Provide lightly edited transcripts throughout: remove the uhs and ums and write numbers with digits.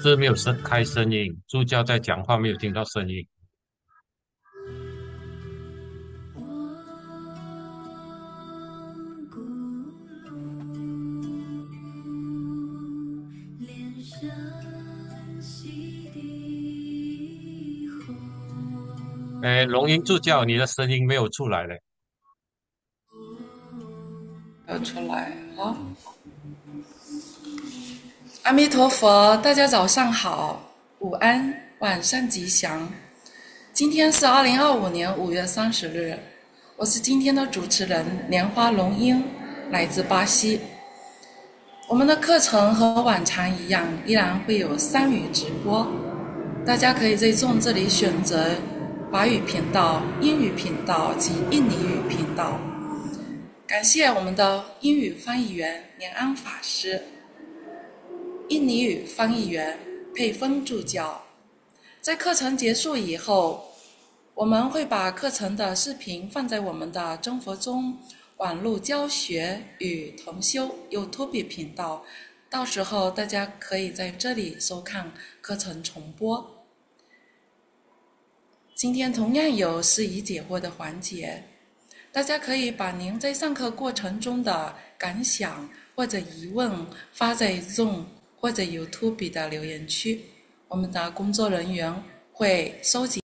是没有开声音，助教在讲话没有听到声音。哎，龙吟助教，你的声音没有出来嘞。要出来，好。阿弥陀佛，大家早上好，午安，晚上吉祥。今天是2025年5月30日，我是今天的主持人莲花龙英，来自巴西。我们的课程和往常一样，依然会有3语直播，大家可以在Zoom这里选择华语频道、英语频道及印尼语频道。感谢我们的英语翻译员连安法师，印尼语翻译员佩芬助教。在课程结束以后，我们会把课程的视频放在我们的真佛宗网络教学与同修 YouTube 频道，到时候大家可以在这里收看课程重播。今天同样有释疑解惑的环节，大家可以把您在上课过程中的感想或者疑问发在 Zoom 或者 YouTube 的留言区，我们的工作人员会收集。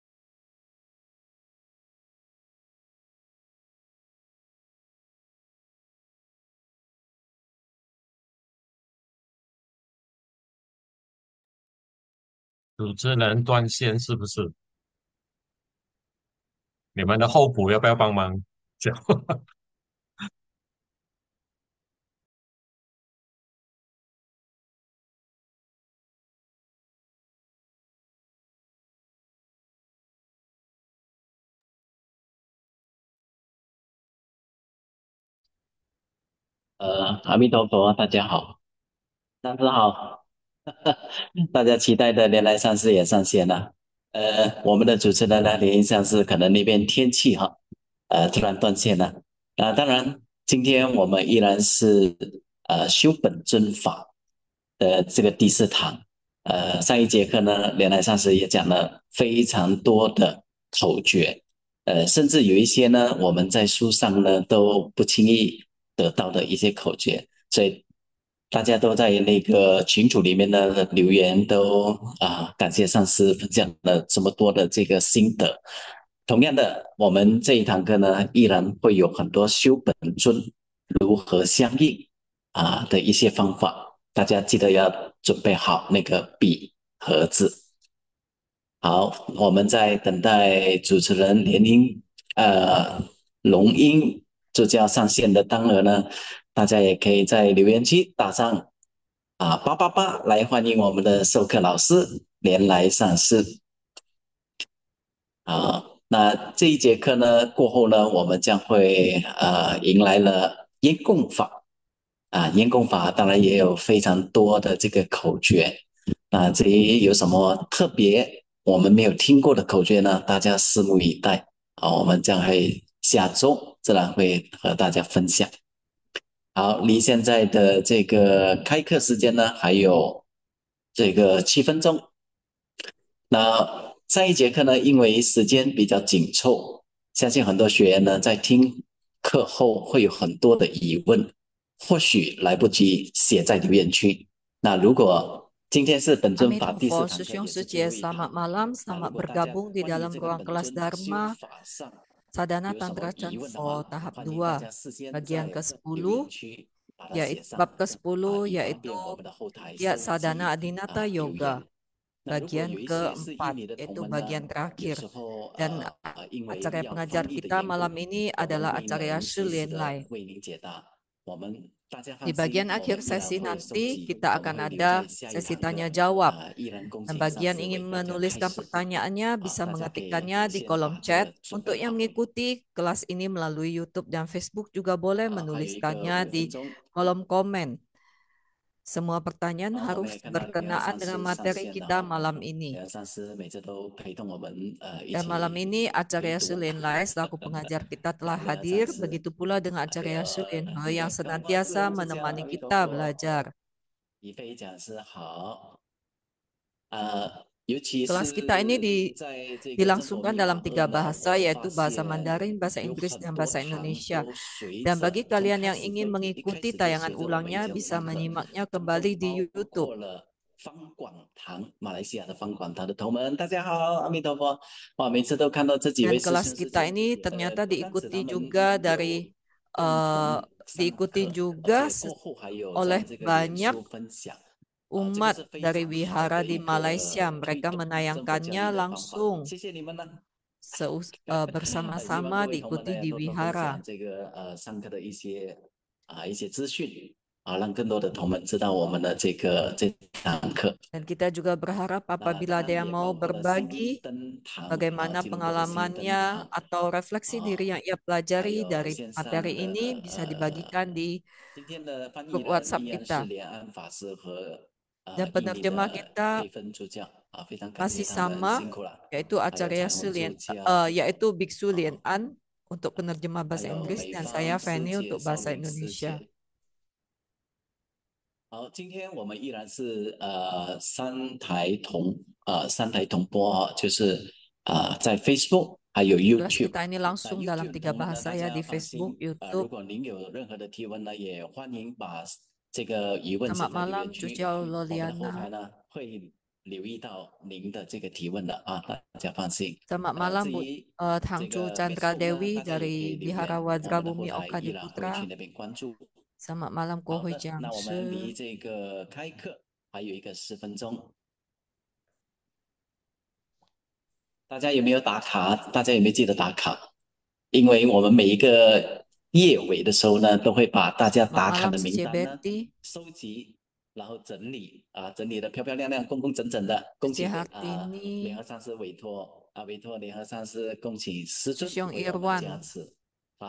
主持人断线是不是？你们的候补要不要帮忙讲？阿弥陀佛，大家好，上师好，大家期待的莲来上师也上线了。我们的主持人呢，莲英上师可能那边天气哈，突然断线了。当然，今天我们依然是修本尊法的这个第4堂。上一节课呢，莲来上师也讲了非常多的口诀，甚至有一些呢，我们在书上呢都不轻易得到的一些口诀，所以大家都在那个群组里面的留言都感谢上师分享了这么多的这个心得。同样的，我们这一堂课呢，依然会有很多修本尊如何相应的一些方法，大家记得要准备好那个笔和字。好，我们在等待主持人连英龙英就要上线的当儿呢，大家也可以在留言区打上888来欢迎我们的授课老师连来上师。那这一节课呢过后呢，我们将会迎来了烟供法烟供法当然也有非常多的这个口诀。那至于有什么特别我们没有听过的口诀呢？大家拭目以待我们将会下周自然会和大家分享。好，离现在的这个开课时间呢还有这个7分钟。那上一节课呢，因为时间比较紧凑，相信很多学员呢在听课后会有很多的疑问，或许来不及写在留言区。那如果今天是本尊法第4堂课，师兄师姐，selamat malam, selamat bergabung di dalam ruang kelas Dharma Sadhana Tantra Chanfo tahap 2, bagian ke-10, yaitu bab ke-10 yaitu Sadhana Adinata Yoga. bagian keempat, yaitu bagian terakhir. Dan acara pengajar kita malam ini adalah acara Shilian Lai. Di bagian akhir sesi nanti kita akan ada sesi tanya jawab. Dan bagi yang ingin menuliskan pertanyaannya bisa mengetikkannya di kolom chat. Untuk yang mengikuti kelas ini melalui YouTube dan Facebook juga boleh menuliskannya di kolom komen. Semua pertanyaan harus berkenaan dengan materi kita malam ini. Dan malam ini acara Shilian Lai selaku pengajar kita telah hadir, begitu pula dengan acara Shilian He yang senantiasa menemani kita belajar. Kelas kita ini dilangsungkan dalam 3 bahasa, yaitu bahasa Mandarin, bahasa Inggris, dan bahasa Indonesia. Dan bagi kalian yang ingin mengikuti tayangan ulangnya, bisa menyimaknya kembali di YouTube. Dan kelas kita ini ternyata diikuti juga oleh banyak umat dari wihara di Malaysia. Mereka menayangkannya langsung bersama-sama diikuti di wihara. Dan kita juga berharap apabila ada yang mau berbagi bagaimana pengalamannya atau refleksi diri yang ia pelajari dari materi ini bisa dibagikan di grup WhatsApp kita. Dan penerjemah kita masih sama, yaitu acara yaitu Biksu Lien An untuk penerjemah bahasa Inggris dan saya Fanny untuk bahasa Indonesia. 好，今天我们依然是三台同播就是在 Facebook 还有 Kelas YouTube。 kita ini langsung dalam 3 bahasa ya di Facebook, 如 YouTube. 果您有任何的提问呢，也欢迎把这个疑问写 Selamat 在留 malam, 言区， Cucia 我们的后台 Loliana. 呢会留意到您的这个提问的啊，大家放心。 Selamat malam 至 Bu 于 Tangcu 这个 Chandra Facebook 呢， Dewi 大家也可以 dari 留言， Bihara 我们的 Wajrabumi 后台 Oka 依 di 然会 Putra. 去那边关注。 Selamat malam 好 Kohoi 的，那我们离 Jiangshi. 这个开课还有一个10分钟，大家有没有打卡？大家有没有记得打卡？因为我们每一个页尾的时候呢，都会把大家 Selamat 打卡 malam 的名 Cici 单呢 Betty, 收集，然后整理整理的漂漂亮亮、工工整整的。恭请 Cici 联 Hartini, 合上师委托联合上师恭请师尊 Cuciong 为我们加 Irwan. 持。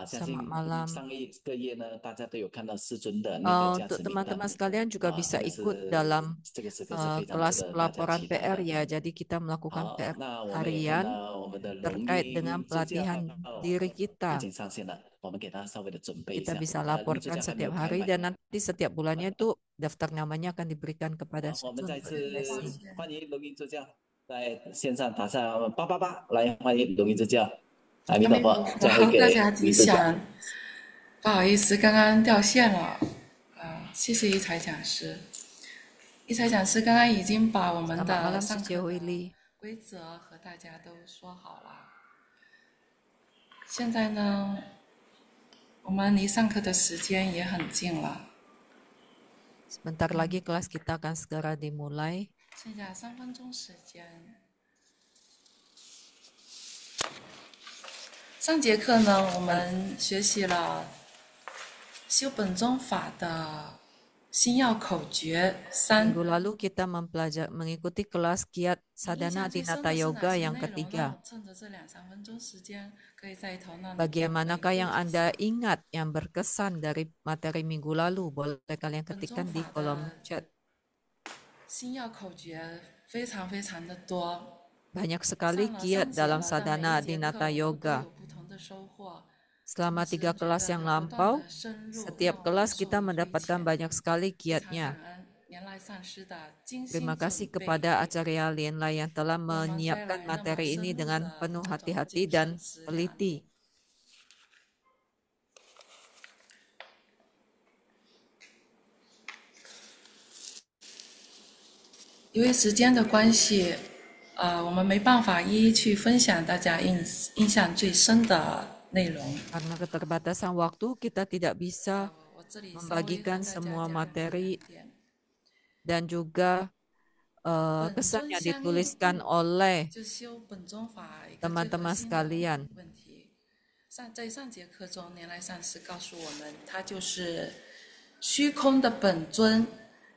相信 Selamat malam. 上个页呢，大家都有看到师尊的那个加 Untuk 持名单。 teman-teman sekalian juga bisa 这个 ikut 是 dalam 这个时刻是非常值 kelas 得大家 pelaporan 期待 PR 的。 ya. Jadi kita melakukan 好， PR 那我们也看 harian 到我们的龙 terkait dengan 云助教 pelatihan diri 已 kita. 经上线了，我们给他稍微的准备一 Kita 下。 bisa 龙助 laporkan 教还没有 setiap 开 hari 麦。 dan nanti setiap bulannya itu daftar namanya akan diberikan kepada 好，我们 Sutun 再 untuk 次 refreshing. 欢迎龙云助教在线上打上888，来欢迎龙云助教。阿弥陀佛，交回给大家吉龙云助教。祥。不好意思，刚刚掉线了，谢谢一才讲师。一才讲师刚刚已经把我们 Selamat 的 malam 上 Cici 课的 Willy. 规则和大家都说好了。现在呢，我们离上课的时间也很近了， Sebentar lagi kelas kita akan segera dimulai. 剩下3分钟时间。上节课呢，我们学习了修本宗法的心要口诀3。 Minggu lalu kita mengikuti kelas Kiat 印 Sadhana 象最深 Dinata 的是哪 Yoga 些 yang 内容 ketiga. 呢？趁着这2-3分钟时间，可以在头脑里 Bagaimanakah 回 yang 顾一 Anda 下 ingat yang berkesan dari materi minggu lalu? Boleh kalian 本宗 ketikkan di 法 kolom 的 chat. 心要口诀非常非常的多。 Banyak 上 sekali 了 kiat 3节 dalam 了，但每 sadhana 一节课 dinata 我们都 yoga. 有不同的收获。 Selama 真 3 是觉 kelas 得 yang 不断 lampau, 的深入， setiap 让我 kelas 受 kita 益匪 mendapatkan 浅。 banyak sekali 非常 kiatnya. 感恩莲来上师的精心 Terima 准 kasih 备， kepada Acarya Lienla yang telah 为我们带 menyiapkan 来那么 materi 深 ini 入 dengan 的 penuh 各种 hati-hati 精 dan 神资粮。 teliti. 因为时间的关系，我们没办法一一去分享大家印象最深的内容。 Karena keterbatasan waktu, kita tidak bisa 我这里稍微和 membagikan 大家 semua 讲 materi 2点。 dan juga kesan 本尊 yang 相应 dituliskan oleh 就修本尊法一个最核 teman-teman 心的 sekalian. 问题。在上节课中，年来上师告诉我们，它就是虚空的本尊，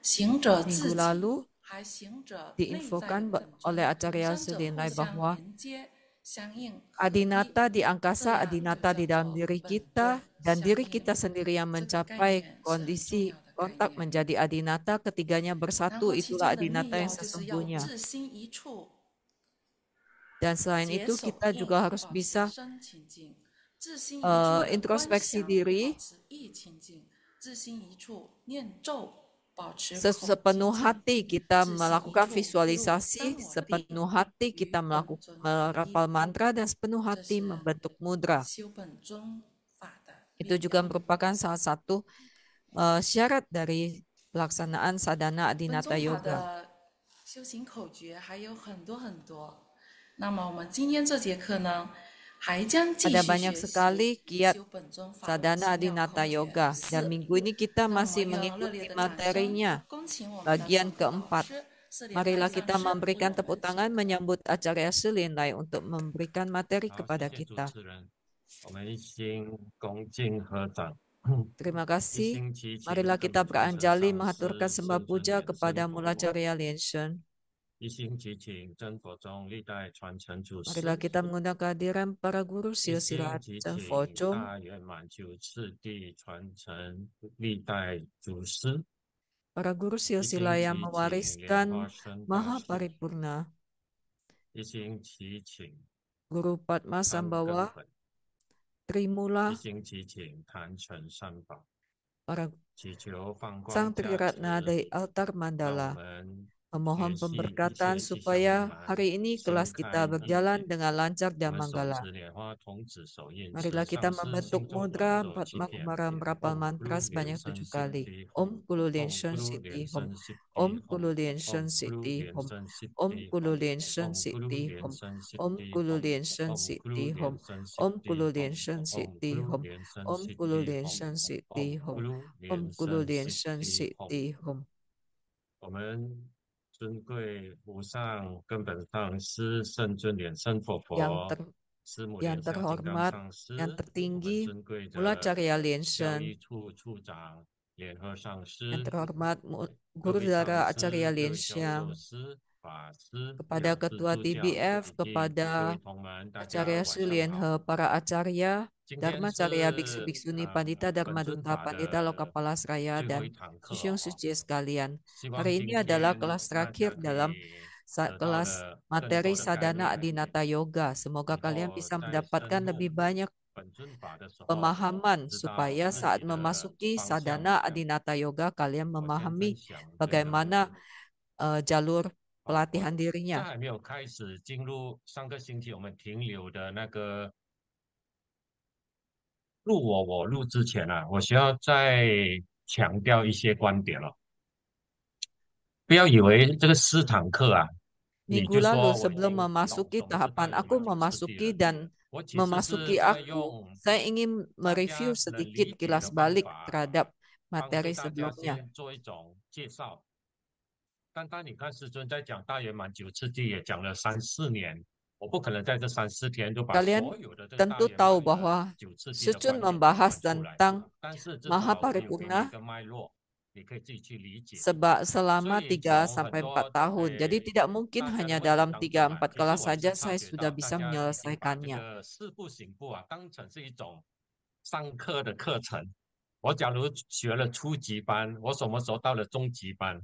行者 Minggu 自己， lalu 还行者内在的 diinfokan 本 oleh 尊， Acarya 三者 Sulinlai 互相 bahwa 连接、相应、合一， Adinata di 这 angkasa, 样就 Adinata 叫 di dalam 做 diri 本 kita, 尊 dan 相 diri 应。 kita sendiri yang 这个概 mencapai 念是很重 kondisi 要的概 kontak 念。 menjadi Adinata, ketiganya 然 bersatu, 后其 itulah 中的内 Adinata yang 容就是要 sesungguhnya. 至心一处， Dan selain 解 itu 手 kita 印， juga harus 保持 bisa 身清净；至心一处的观 introspeksi 想， diri 保持意清净；至心一处念咒，保持口 sepenuh 清净； hati kita 至心一 melakukan 处入 visualisasi, 三我地， sepenuh hati 与 kita 本尊合一。 merapal mantra, dan sepenuh 这 hati 是 membentuk mudra. 修本尊法的 Itu 必 juga 要。 merupakan salah satu syarat dari pelaksanaan sadhana 本 Adinata 宗法 Yoga. 的修行口诀还有很多很多。那么我们今天这节课呢，还将继 Ada 续 banyak 学 sekali 习 kiat 修本尊法的 sadhana 心要 Adinata 空诀 Yoga. 4。Dan minggu ini kita 那我 masih 们用热烈 mengikuti 的掌声 materinya. 恭请我们的 Bagian 授课老 keempat. 师是莲来 Marilah 上 kita 师为 memberikan 我 tepuk 们授 tangan 课。 menyambut acara Sulinlai untuk memberikan materi 好，谢 kepada 谢主 kita. 持人。我们一心恭敬合掌， Terima 一 kasih. 心祈请 Marilah 根 kita 本传承 beranjali 上 mengaturkan 师 sembah 圣尊 puja 莲生 kepada 佛 Mula 陀， Carya Liansheng. 一心祈请真佛中历代传承祖 Marilah 师， kita mengundang kehadiran para guru 一 silsilah 心祈 dan 请 Focong, 大圆满九次第传承历代祖师， para guru 一 silsilah 心 yang 祈请莲 mewariskan 花生大 Maha 师， Paripurna, 一心祈请 Guru Padma 参根 Sambhawa, 本， 一 Trimula, 心祈请坛城三宝， para 祈求放光 sang 加 Triratna 持， dari altar 让我 mandala. 们 Memohon 学习一 pemberkatan 切吉祥美 supaya 满， hari ini 盛 kelas 开 kita 意 berjalan 见。 dengan lancar 我 dan 们手 manggala. 持莲花童子手印， Marilah 持 kita 上师 membentuk 心中打 mudra 坐七 Padma 遍， Kumara merapal 唵 mantra 咕噜莲 sebanyak 7 生悉 kali. 地 Om 吽， Kulu 唵 Liansheng 咕噜 Siti 莲 Hom. 生悉 Om 地 Kulu 吽， Liansheng 唵咕噜 Siti 莲 Hom. 生悉 Om 地 Kulu 吽， Liansheng 唵咕噜 Siti 莲 Hom. 生悉 Om 地 Kulu 吽， Liansheng 唵咕 Siti 噜 Hom. 莲生悉 Om 地 Kulu 吽， Liansheng 唵 Siti 咕噜 Hom. 莲生 Om 悉 Kulu 地吽， Liansheng Siti 唵咕 Hom. 噜 Om 莲 Kulu 生悉 Liansheng 地吽。 Siti Hom. 我们尊贵无上根本上师圣尊莲生佛 Yang 佛， ter 师母 yang 莲相金刚 terhormat, 上 yang 师，我们 tertinggi, 尊贵 Mula 的 Carya 教 Liansheng, 育处处长莲和上 yang 师， terhormat 各 Guru 位上 Dara 师、 Acarya 各教授 Liansheng, 师、法师、 kepada 两师 Ketua 助教 TBF, 以及各 kepada 位同门，大家 Acarya 晚上 Sulian 好。 He, para Acarya, 今天 Dharma Carya Biksu 是 Biksuni Pandita 本 Dharma 尊 Duta 法 Pandita 的 Lokapala Seraya 最后一 dan 堂课 Sisyong 哦， Suci sekalian. 希望 Hari 今 ini adalah 天 kelas 大家 terakhir 可 dalam 以得到 kelas 了更 materi 多的概 Sadhana 念， Adinata Yoga. Semoga 然 kalian 后 bisa 在 mendapatkan 深 lebih 入 banyak 本尊法的时候， pemahaman 知道 supaya 自 saat 己的 memasuki 方向。 sadhana Adinata Yoga kalian 我先分 memahami 享这个， bagaimana jalur 好， pelatihan 在 dirinya. 还没有开始进入上个星期我们停留的那个入我入之前啊，我需要再强调一些观点了。不要以为这个4堂课啊，你 Minggu 就 lalu 说我已 sebelum 经懂 memasuki 什么是大 tahapan 圆 aku 满九次地 memasuki 了。 dan 我其实是 memasuki 在 aku, 用 saya ingin 大 mereview 家能 sedikit 理解 kilas 的方 balik 法， terhadap 帮助 materi 大家 sebelumnya. 先做一种介绍。刚刚你看师尊在讲大圆满九次地也讲了3、4年，我不可能在这3、4天都把 Kalian 所有的这个大 tentu 圆 tahu 满的 bahwa 九次地的 Sucun 观念都 membahas 讲出来， tentang 但是至 Maha 少我有给你一 Paripurna 个脉络，你可以自己去理解。 selama 所以 3 从很 sampai 4多 tahun. Jadi tidak 大 mungkin 家的 hanya 问题 dalam 当中啊， 3-4 其实 kelas 我是 saja 察 saya 觉 sudah 到大 bisa 家已经把这 menyelesaikannya. 个四部行部啊当成是一种上课的课程。我假如学了初级班，我什么时候到了中级班？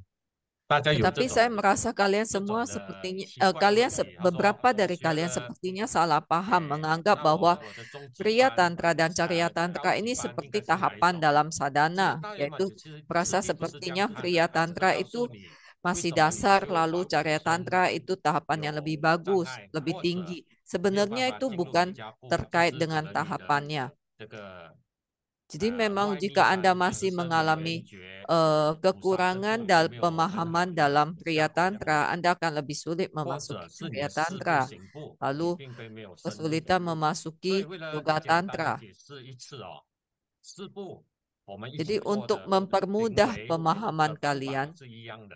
大家有这 Tetapi saya 种 merasa kalian 这 semua 种的 sepertinya 奇怪 kalian 问题。他说 beberapa 我 dari 学 kalian 了， sepertinya salah paham 哎， menganggap 那 bahwa 我的中级 Kriya 班 Tantra dan Carya 高 Tantra 级 ini 班应 seperti 该是哪一 tahapan 种？ dalam 其实 sadhana, 大圆满 yaitu 九次 merasa 地不是这样 sepertinya 看的， Kriya 它只是 Tantra 告 itu 诉你为 masih 什么你 dasar, 修 lalu 法本 Carya 身 Tantra itu tahapan yang 有 lebih 障 bagus, 碍， lebih 或者 tinggi. 没有办 Sebenarnya 法 itu 进入瑜 bukan 伽部啊，就 terkait 是指 dengan 了你的 tahapannya. 这个 Jadi memang 外密 jika Anda 山就是 masih 圣人 mengalami 圆觉， kekurangan 菩萨身部 dalam 有没有很好 pemahaman 的 dalam 效 Kriya 果？ Tantra, Anda akan lebih sulit 或 memasuki 者是你 Kriya 的四部 Tantra, 行部你 lalu 并非没有深入。 kesulitan 所以 memasuki 为了 Yoga 简单的 Tantra. 解释一次哦，四部我们一起 Jadi 做 untuk 的， mempermudah 定为 pemahaman 的方法 kalian, 是一样的。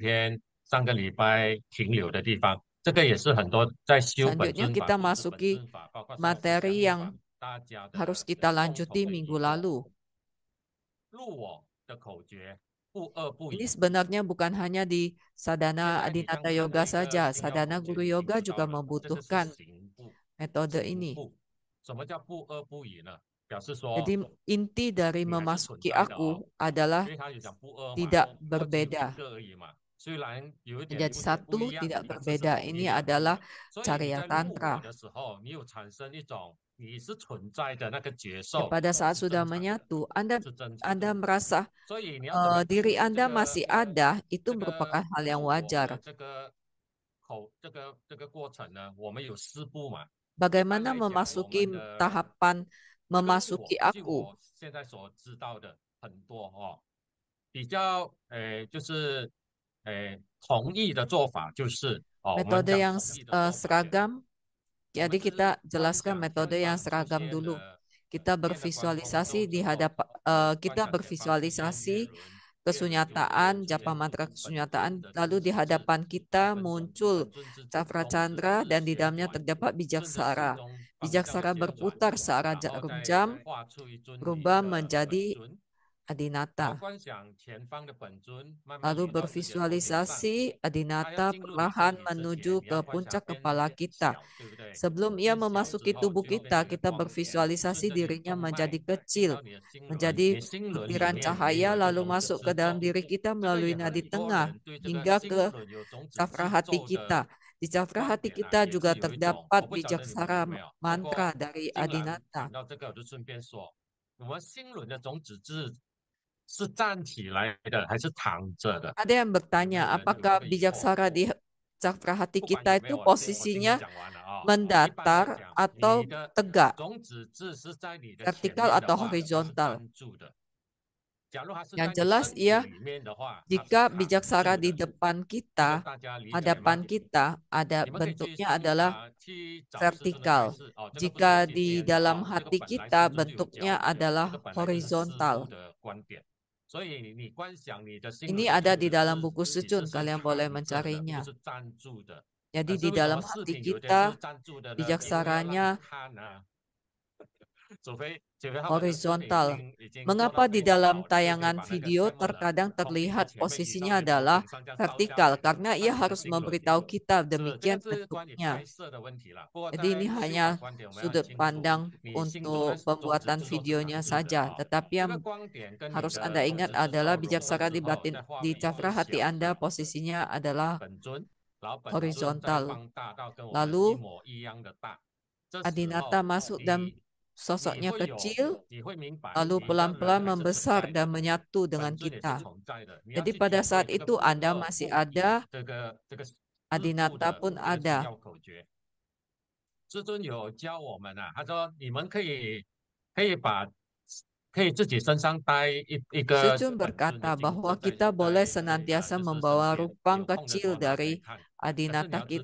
天上个礼拜停留的地方。这个也是很多在修本 Selanjutnya 尊法、 kita 故事本 masuki 尊法，包括上师下 materi 密 yang 法，大家 harus 的 kita 共同 lanjuti 的 minggu 疑惑。 lalu. 入我的口诀，不恶不 Ini 淫。 sebenarnya bukan hanya di 现 sadhana 在你刚 Adinata 看的 Yoga 一个 saja, 星耀 sadhana 口诀， Guru 你已经 Yoga 知道 juga 了，这就是 membutuhkan 行部。 metode 行 ini. 部，什么叫不恶不淫呢？表示说 Jadi inti dari 你还是存 memasuki 在的哦， aku adalah 因为他有讲不恶嘛， tidak 恶只有一 berbeda. 个而已嘛， menjadi satu, tidak berbeda. Ini adalah Carya Tantra. Dan pada saat sudah menyatu, Anda merasa diri Anda masih ada, itu merupakan hal yang wajar. Bagaimana memasuki tahapan memasuki aku? Metode yang seragam, jadi kita jelaskan metode yang seragam dulu. Kita bervisualisasi kesunyataan, japa mantra kesunyataan, lalu di hadapan kita muncul cakra candra dan di dalamnya terdapat bijaksara. Bijaksara berputar searah jarum jam, berubah menjadi Adinata. Lalu bervisualisasi Adinata perlahan menuju ke puncak kepala kita. Sebelum ia memasuki tubuh kita, kita bervisualisasi dirinya menjadi kecil, menjadi butiran cahaya, lalu masuk ke dalam diri kita melalui nadi tengah hingga ke cakra hati kita. Di cakra hati kita juga terdapat bijaksara mantra dari Adinata. Ada yang bertanya, apakah bijaksara di cakra hati kita itu posisinya mendatar atau tegak, vertikal atau horizontal? Yang jelas jika bijaksara di depan kita, hadapan kita, bentuknya adalah vertikal. Jika di dalam hati kita, bentuknya adalah horizontal. Ini ada di dalam buku Sejun, kalian boleh mencarinya. Jadi di dalam hati kita, bijaksaranya horizontal. Mengapa di dalam tayangan video terkadang terlihat posisinya adalah vertikal? Karena ia harus memberitahu kita demikian bentuknya. Jadi ini hanya sudut pandang untuk pembuatan videonya saja. Tetapi yang harus Anda ingat adalah bijaksara di cakra hati Anda posisinya adalah horizontal. Lalu Adinata masuk dan sosoknya kecil, lalu pelan-pelan membesar dan menyatu dengan kita. Jadi pada saat itu Anda masih ada, Adinata pun ada. Sejun berkata bahwa kita boleh senantiasa membawa rupang kecil dari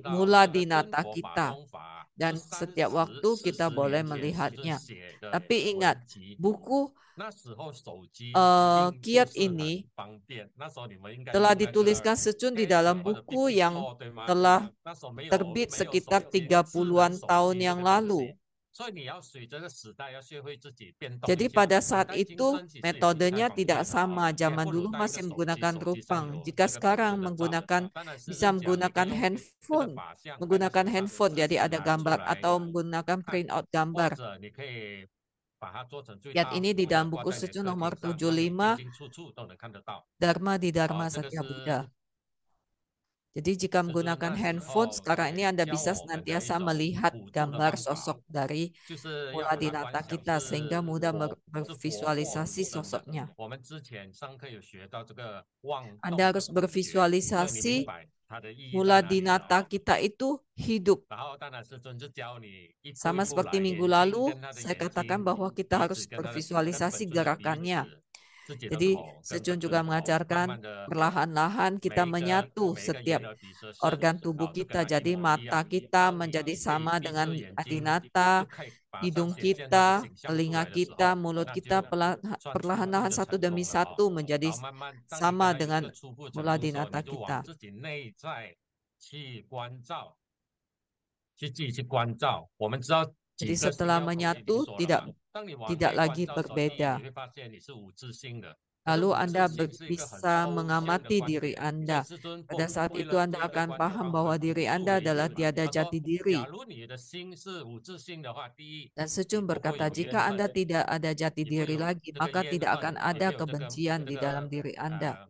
mula dinata kita. Dan setiap waktu kita boleh melihatnya. Tapi ingat, buku kiat ini telah dituliskan Sejun di dalam buku yang telah terbit sekitar 30-an tahun yang lalu. Jadi pada saat itu metodenya tidak sama. Zaman dulu masih menggunakan rupang. Jika sekarang bisa menggunakan handphone, jadi ada gambar atau menggunakan print out gambar. Lihat ini di dalam buku Sejun nomor 75, Dharma di Dharma Satya Buddha. Jadi jika menggunakan handphone, sekarang ini Anda bisa senantiasa melihat gambar sosok dari mula dinata kita sehingga mudah bervisualisasi sosoknya. Anda harus bervisualisasi mula dinata kita itu hidup. Sama seperti minggu lalu, saya katakan bahwa kita harus bervisualisasi gerakannya. Jadi Sejun juga mengajarkan perlahan-lahan kita menyatu setiap organ tubuh kita. Jadi mata kita menjadi sama dengan Adinata, hidung kita, telinga kita, mulut kita perlahan-lahan satu demi satu menjadi sama dengan mula dinata kita. Jadi setelah menyatu tidak lagi berbeda. Lalu Anda bisa mengamati diri Anda. Pada saat itu Anda akan paham bahwa diri Anda adalah tiada jati diri. Dan Sejun berkata, jika Anda tidak ada jati diri lagi, maka tidak akan ada kebencian di dalam diri Anda.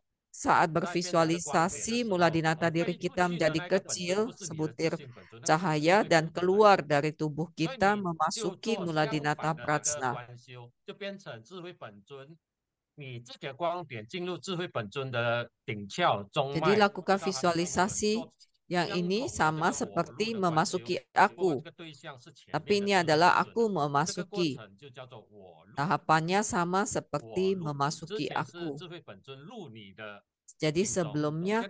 saat bervisualisasi mula dinata diri kita menjadi kecil, sebutir cahaya dan keluar dari tubuh kita memasuki mula dinata prajna. 你自己的光点进入智慧本尊的顶窍中 Jadi 脉， lakukan visualisasi yang ini sama seperti memasuki aku. Tapi ini adalah aku memasuki. Tahapannya sama seperti memasuki aku. Jadi sebelumnya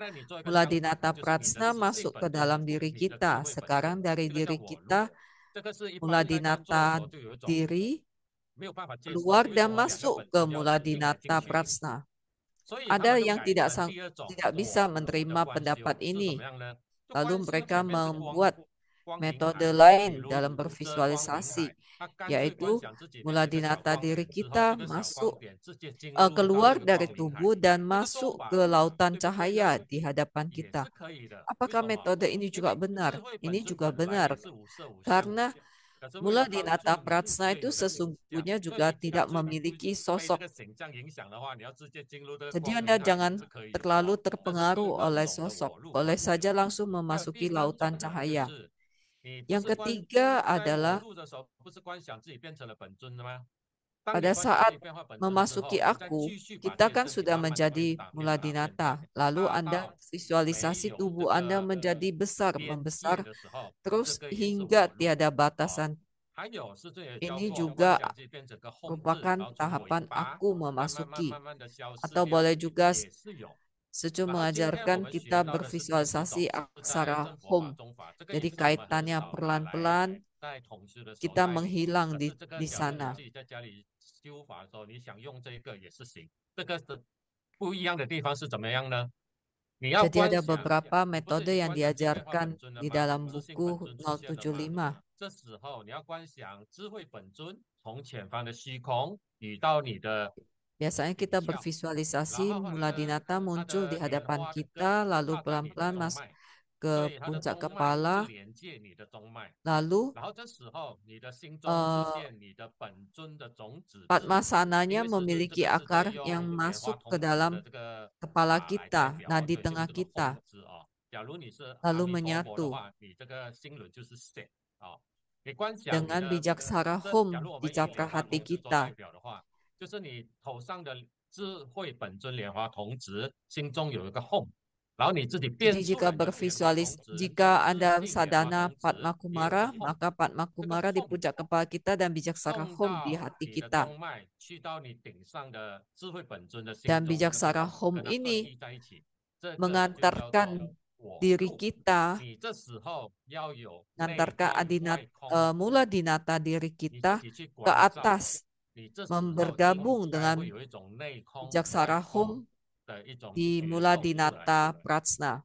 mula dinata prajna masuk ke dalam diri kita. Sekarang dari diri kita mula dinata diri keluar dan masuk ke mula dinata prajna. Ada yang tidak bisa menerima pendapat ini. Lalu mereka membuat metode lain dalam bervisualisasi, yaitu mula dinata diri kita masuk keluar dari tubuh dan masuk ke lautan cahaya di hadapan kita. Apakah metode ini juga benar? Ini juga benar, karena mula dinata prajna itu sesungguhnya juga tidak memiliki sosok. Jadi Anda jangan terlalu terpengaruh oleh sosok. Boleh saja langsung memasuki lautan cahaya. Yang ketiga adalah pada saat memasuki aku, kita kan sudah menjadi mula dinata. Lalu Anda visualisasi tubuh Anda menjadi besar, membesar, terus hingga tiada batasan. Ini juga merupakan tahapan aku memasuki. Atau boleh juga Secu mengajarkan kita bervisualisasi aksara Hom. Jadi kaitannya pelan-pelan kita menghilang di sana. Jadi ada beberapa metode yang diajarkan di dalam buku 075. Biasanya kita bervisualisasi mula dinata muncul di hadapan kita, lalu pelan-pelan masuk ke puncak kepala, lalu Padmasananya memiliki akar yang masuk ke dalam kepala kita, nadi tengah kita, lalu menyatu dengan bijaksana Hom di cakra hati kita. Jadi jika Anda sadhana Padma Kumara, maka Padma Kumara di puncak kepala kita dan bijaksana Hom di hati kita. Dan bijaksana Hom ini mengantarkan diri kita, mengantarkan mula dinata diri kita ke atas, bergabung dengan bijaksana Hom di mula dinata prajna.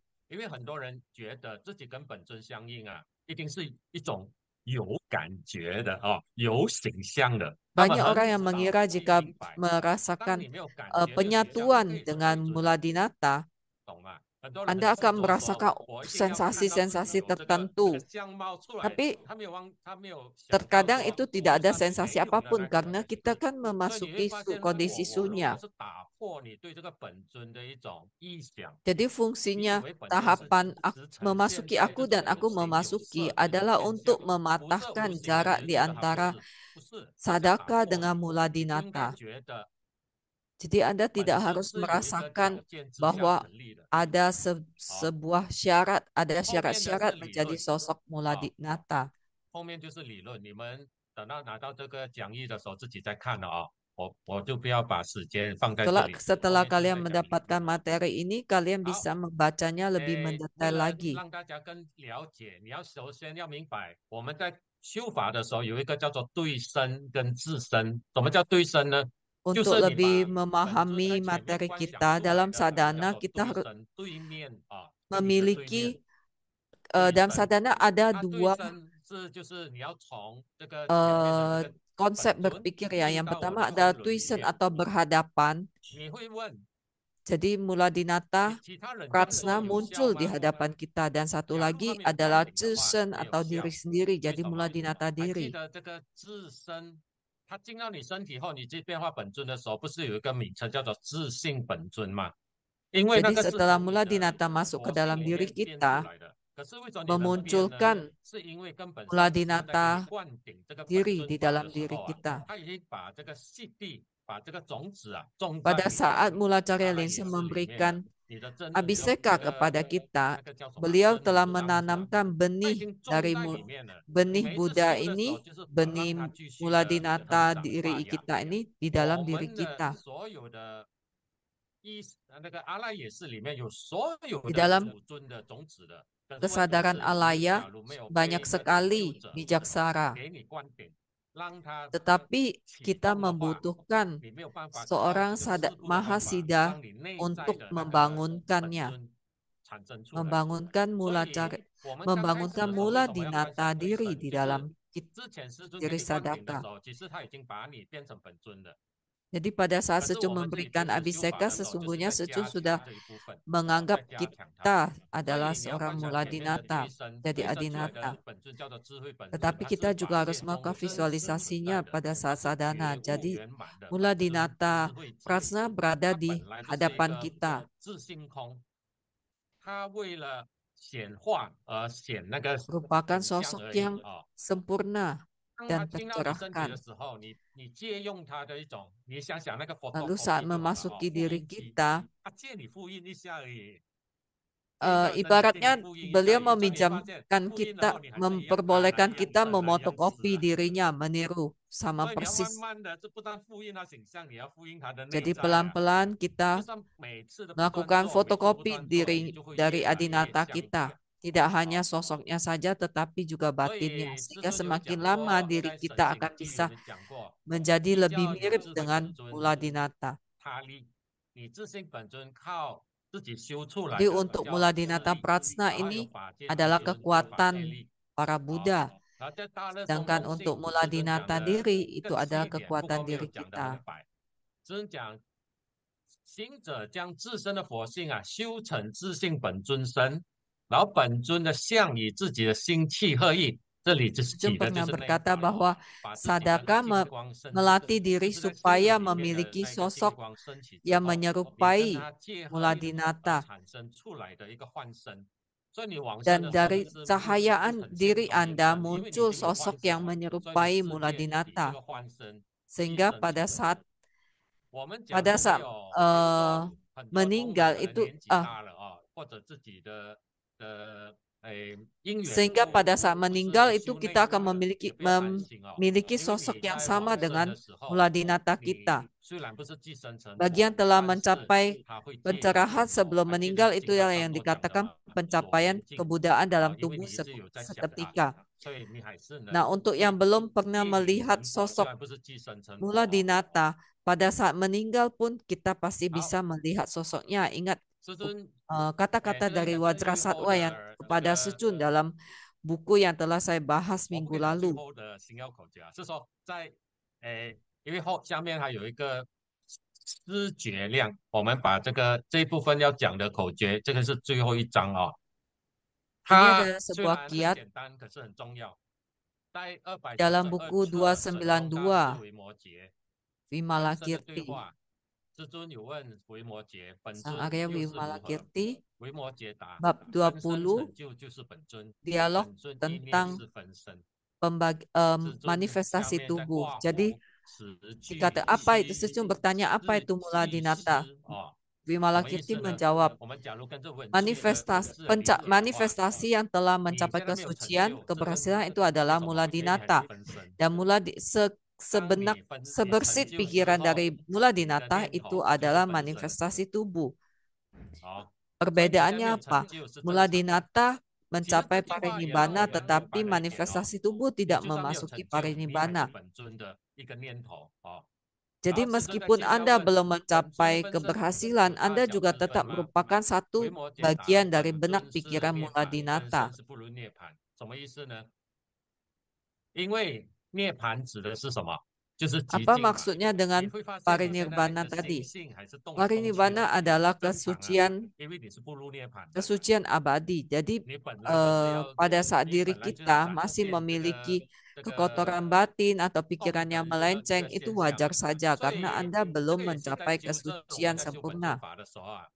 Banyak orang yang mengira jika merasakan penyatuan dengan mula dinata, Anda akan merasakan sensasi-sensasi tertentu. Tapi terkadang itu tidak ada sensasi apapun karena kita kan memasuki kondisi sunya. Jadi fungsinya tahapan memasuki aku dan aku memasuki adalah untuk mematahkan jarak di antara sadaka dengan mula dinata. Jadi Anda tidak harus merasakan bahwa ada sebuah syarat, ada syarat-syarat menjadi sosok mula dinata. Setelah kalian mendapatkan materi ini, kalian bisa membacanya lebih mendetail lagi. Untuk lebih memahami materi kita dalam sadhana, kita harus memiliki dalam sadhana ada dua konsep berpikir ya. Yang pertama ada tuition atau berhadapan. Jadi mula dinata prajna muncul di hadapan kita, dan satu lagi adalah zhishen atau diri sendiri. Jadi mula dinata diri. 它进到你身体后，你去变化本尊的时候，不是有一个名称叫做自性本尊吗？ Jadi setelah mula dinata masuk ke dalam diri kita, memunculkan mula dinata diri di dalam diri kita. Pada saat mula Carya Linsa memberikan Abhiseka kepada kita, beliau telah menanamkan benih dari benih Buddha ini, benih mula dinata diri kita ini di dalam diri kita. Di dalam kesadaran alaya banyak sekali bijaksara. Tetapi kita membutuhkan seorang mahasida untuk membangunkannya, membangunkan mula dinata diri di dalam diri sadaka. Jadi pada saat Secu memberikan Abhiseka, sesungguhnya Secu sudah menganggap kita adalah seorang mula dinata, jadi adinata. Tetapi kita juga harus melakukan visualisasinya pada saat sadhana. Jadi mula dinata prasna berada di hadapan kita. Merupakan sosok yang sempurna dan tercerahkan. Lalu saat memasuki diri kita, ibaratnya beliau meminjamkan kita, memperbolehkan kita memotokopi dirinya, meniru sama persis. Jadi pelan-pelan kita melakukan fotokopi diri dari adinata kita. Tidak hanya sosoknya saja, tetapi juga batinnya. Sehingga semakin lama diri kita akan bisa menjadi lebih mirip dengan mula dinata. Jadi untuk mula dinata prasna ini adalah kekuatan para Buddha. Sedangkan untuk mula dinata diri itu adalah kekuatan diri kita. Jun pernah berkata bahwa sadaka melatih diri supaya memiliki sosok yang menyerupai mula dinata. Dan dari cahayaan diri Anda muncul sosok yang menyerupai mula dinata. Sehingga pada saat meninggal itu sehingga pada saat meninggal itu kita akan memiliki sosok yang sama dengan mula dinata kita. Bagi yang telah mencapai pencerahan sebelum meninggal, itu yang dikatakan pencapaian kebudaan dalam tubuh seketika. Nah, untuk yang belum pernah melihat sosok mula dinata, pada saat meninggal pun kita pasti bisa melihat sosoknya. Ingat kata-kata dari Wajrasattva yang kepada Secun dalam buku yang telah saya bahas minggu lalu. Ini adalah sebuah kiat dalam buku 292 Vimalakirti. Sang Arya Vimalakirti bab 20 dialog tentang manifestasi tubuh. Jadi dikata apa itu? Secun bertanya apa itu mula dinata. Vimalakirti menjawab, manifestasi yang telah mencapai kesucian, keberhasilan itu adalah mula dinata. Dan sebersit pikiran dari mula dinata itu adalah manifestasi tubuh. Perbedaannya apa? Mula dinata mencapai parinibbana, tetapi manifestasi tubuh tidak memasuki parinibbana. Jadi meskipun Anda belum mencapai keberhasilan, Anda juga tetap merupakan satu bagian dari benak pikiran mula dinata. Apa maksudnya dengan parinibbana tadi? Parinibbana adalah kesucian abadi. Jadi pada saat diri kita masih memiliki kekotoran batin atau pikiran yang melenceng, itu wajar saja karena Anda belum mencapai kesucian sempurna.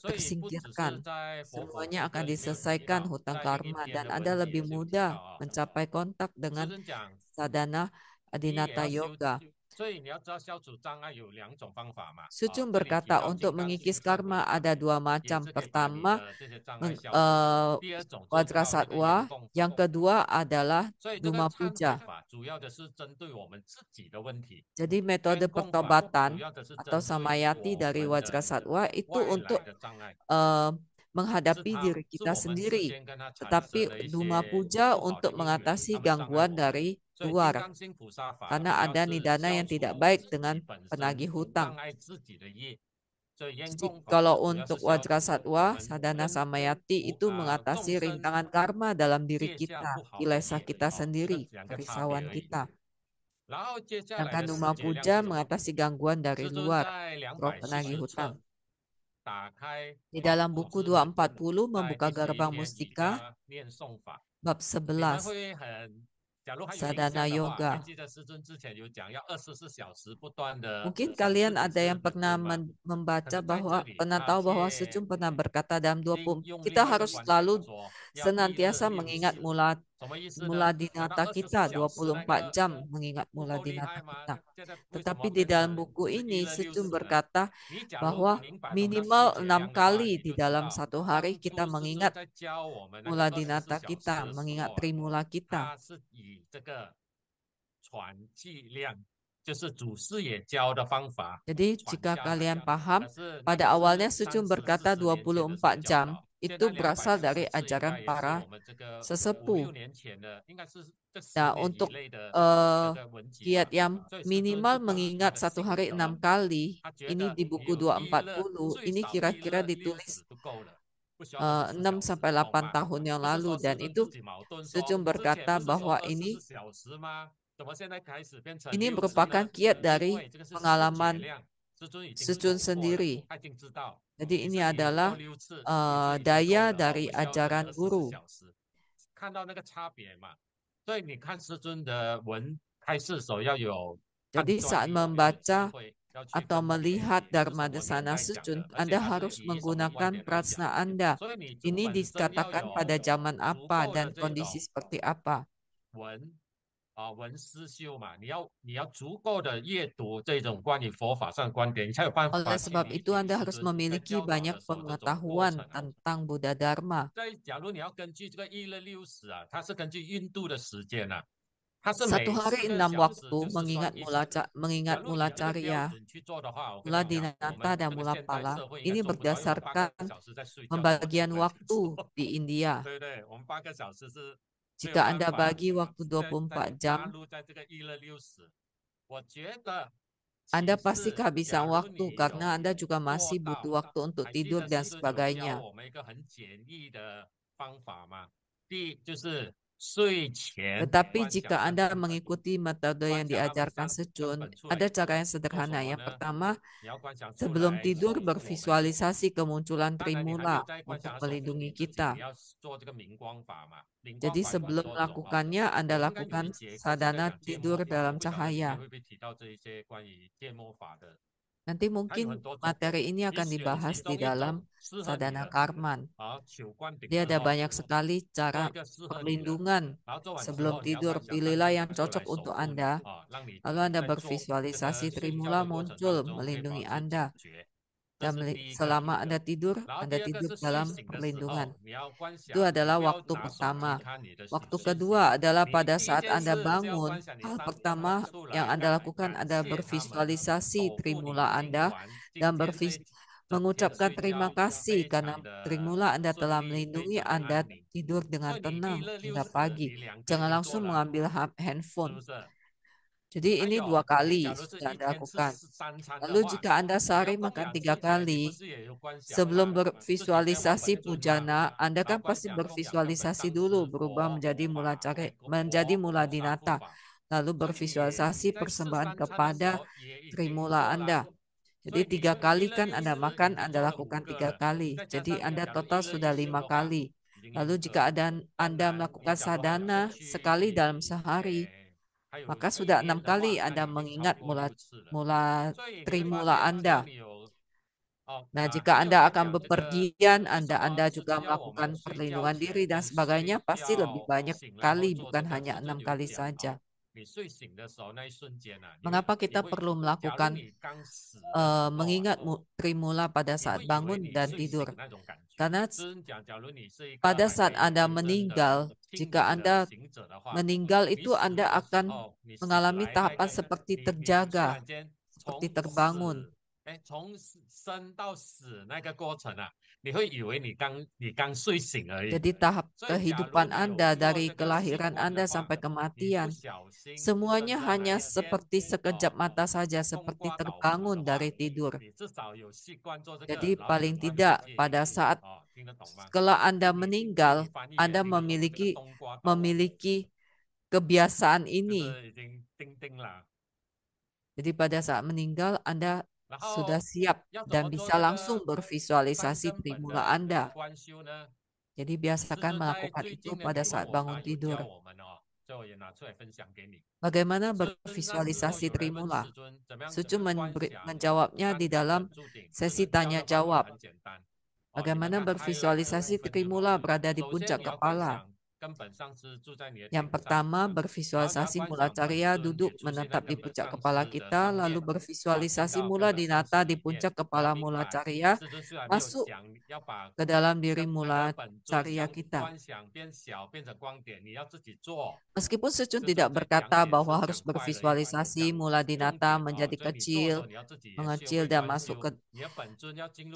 所以不只是 tersingkirkan. 在佛法 Semuanya 这 akan 个里面有提 diselesaikan 到， hutang 在另一 karma 边 dan 的 Anda 问题 lebih 也是有提到 mudah 啊， mencapai kontak 师 dengan 尊讲 sadhana 你也 adinata 要修 yoga. Sucung berkata untuk mengikis karma ada dua macam. Pertama, Wajrasattva. Yang kedua adalah Duma Puja. Jadi metode pertobatan atau samayati dari Wajrasattva itu untuk menghadapi diri kita sendiri. Tetapi Duma Puja untuk mengatasi gangguan dari luar. Karena ada nidana yang tidak baik dengan penagih hutang. Jadi kalau untuk Wajrasattva, sadhana samayati itu mengatasi rintangan karma dalam diri kita, kilesa kita sendiri, kerisauan kita. Sedangkan Duma Puja mengatasi gangguan dari luar, roh penagih hutang. Di dalam buku 240 Membuka Gerbang Mustika, bab 11, Sadhana Yoga. Mungkin kalian ada yang pernah membaca bahwa pernah tahu bahwa Sucung pernah berkata dalam 20 kita harus selalu senantiasa mengingat mula dinata kita 24 jam mengingat mula dinata kita. Tetapi di dalam buku ini Sucung berkata bahwa minimal 6 kali di dalam satu hari kita mengingat mula dinata kita, mengingat trimula kita. Jadi jika kalian paham, pada awalnya Sucung berkata 24 jam, itu berasal dari ajaran para sesepuh. Nah, untuk kiat yang minimal mengingat satu hari 6 kali, ini di buku 240, ini kira-kira ditulis 6 sampai 8 tahun yang lalu, dan itu Sucung berkata bahwa ini merupakan kiat dari pengalaman Sucung sendiri. Jadi ini adalah daya dari ajaran guru. Jadi saat membaca atau melihat Dharma Desana Sucung, Anda harus menggunakan prasna Anda. Ini dikatakan pada zaman apa dan kondisi seperti apa. Oleh sebab itu Anda harus memiliki banyak pengetahuan tentang Buddha Dharma. Satu hari 6 waktu mengingat mula carya, mula dinata dan mula pala. Ini berdasarkan pembagian waktu di India. Jika Anda bagi waktu 24 jam, Anda pasti kehabisan waktu karena Anda juga masih butuh waktu untuk tidur dan sebagainya. Tetapi jika Anda mengikuti metode yang diajarkan Sucung, ada cara yang sederhana. Yang pertama, sebelum tidur bervisualisasi kemunculan trimula untuk melindungi kita. Jadi sebelum melakukannya, Anda lakukan sadhana tidur dalam cahaya. Nanti mungkin materi ini akan dibahas di dalam sadhana karman. Dia ada banyak sekali cara perlindungan sebelum tidur. Pilihlah yang cocok untuk Anda. Lalu Anda bervisualisasi trimula muncul melindungi Anda. Dan selama Anda tidur dalam perlindungan. Itu adalah waktu pertama. Waktu kedua adalah pada saat Anda bangun. Hal pertama yang Anda lakukan adalah bervisualisasi trimula Anda dan mengucapkan terima kasih karena trimula Anda telah melindungi Anda tidur dengan tenang hingga pagi. Jangan langsung mengambil handphone. Jadi ini 2 kali sudah Anda lakukan. Lalu jika Anda sehari makan 3 kali, sebelum bervisualisasi pujana, Anda kan pasti bervisualisasi dulu berubah menjadi mula dinata. Lalu bervisualisasi persembahan kepada trimula Anda. Jadi 3 kali kan Anda makan, Anda lakukan 3 kali. Jadi Anda total sudah 5 kali. Lalu jika Anda melakukan sadhana sekali dalam sehari, maka sudah 6 kali Anda mengingat trimula Anda. Nah, jika Anda akan bepergian, Anda juga melakukan perlindungan diri dan sebagainya, pasti lebih banyak kali, bukan hanya 6 kali saja. Mengapa kita perlu melakukan mengingat Trimula pada saat bangun dan tidur? Karena pada saat Anda meninggal, jika Anda meninggal itu Anda akan mengalami tahapan seperti terjaga, seperti terbangun. 从生到死那个过程啊，你会以为你刚睡醒而已。 Jadi tahap kehidupan Anda dari kelahiran Anda sampai kematian, semuanya hanya seperti sekejap mata saja, seperti terbangun dari tidur. Jadi paling tidak pada saat setelah Anda meninggal, Anda memiliki kebiasaan ini. Jadi pada saat meninggal Anda sudah siap dan bisa langsung bervisualisasi Trimula Anda. Jadi biasakan melakukan itu pada saat bangun tidur. Bagaimana bervisualisasi Trimula? Sucu menjawabnya di dalam sesi tanya jawab. Bagaimana bervisualisasi Trimula berada di puncak kepala? Yang pertama, bervisualisasi Mula Carya duduk menetap di puncak kepala kita, lalu bervisualisasi Mula Dinata di puncak kepala Mula Carya, masuk ke dalam diri Mula Carya kita. Meskipun Secun tidak berkata bahwa harus bervisualisasi Mula Dinata menjadi kecil, mengecil dan masuk ke,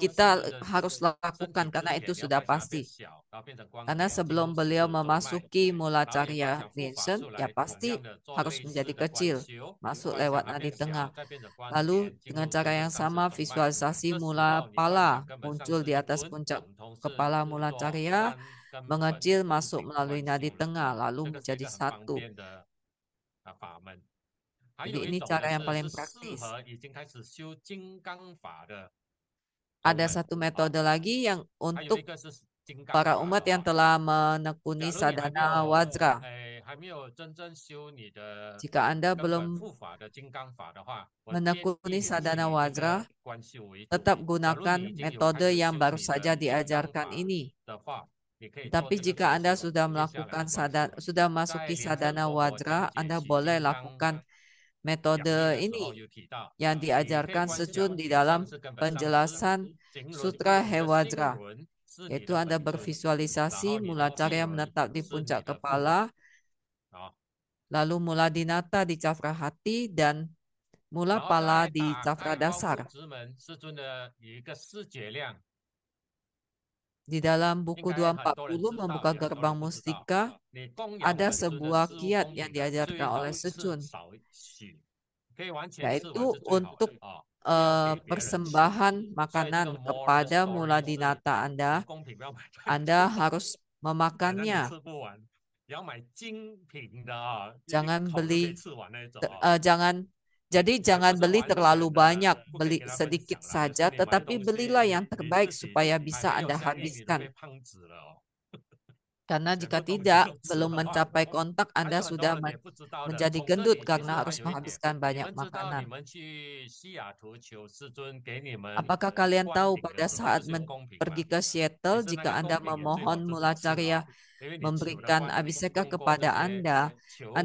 kita harus lakukan karena itu sudah pasti. Karena sebelum beliau memasuki Mula Carya Vincent, ya pasti harus menjadi kecil, masuk lewat nadi tengah. Lalu dengan cara yang sama visualisasi Mula Pala muncul di atas puncak kepala Mula Carya, mengecil masuk melalui nadi tengah, lalu menjadi satu. Jadi ini cara yang paling praktis. Ada satu metode lagi yang untuk para umat yang telah menekuni sadhana wajra. Jika Anda belum menekuni sadhana wajra, tetap gunakan metode yang baru saja diajarkan ini. Tapi jika Anda sudah masuki sadhana wajra, Anda boleh lakukan metode ini yang diajarkan Secun di dalam penjelasan Sutra Hewajra. Yaitu Anda bervisualisasi Mula Carya menetap di puncak kepala, lalu Mula Dinata di cakra hati dan Mula Pala di cakra dasar. Di dalam buku 240 Membuka Gerbang Mustika ada sebuah kiat yang diajarkan oleh Secun, yaitu untuk persembahan makanan kepada Mula Dinata Anda harus memakannya. Jangan beli terlalu banyak, beli sedikit saja, tetapi belilah yang terbaik supaya bisa Anda habiskan. Karena jika tidak, belum mencapai kontak, Anda sudah menjadi gendut karena harus menghabiskan banyak makanan. Apakah kalian tahu pada saat pergi ke Seattle, jika Anda memohon Mula Carya memberikan abhiseka kepada Anda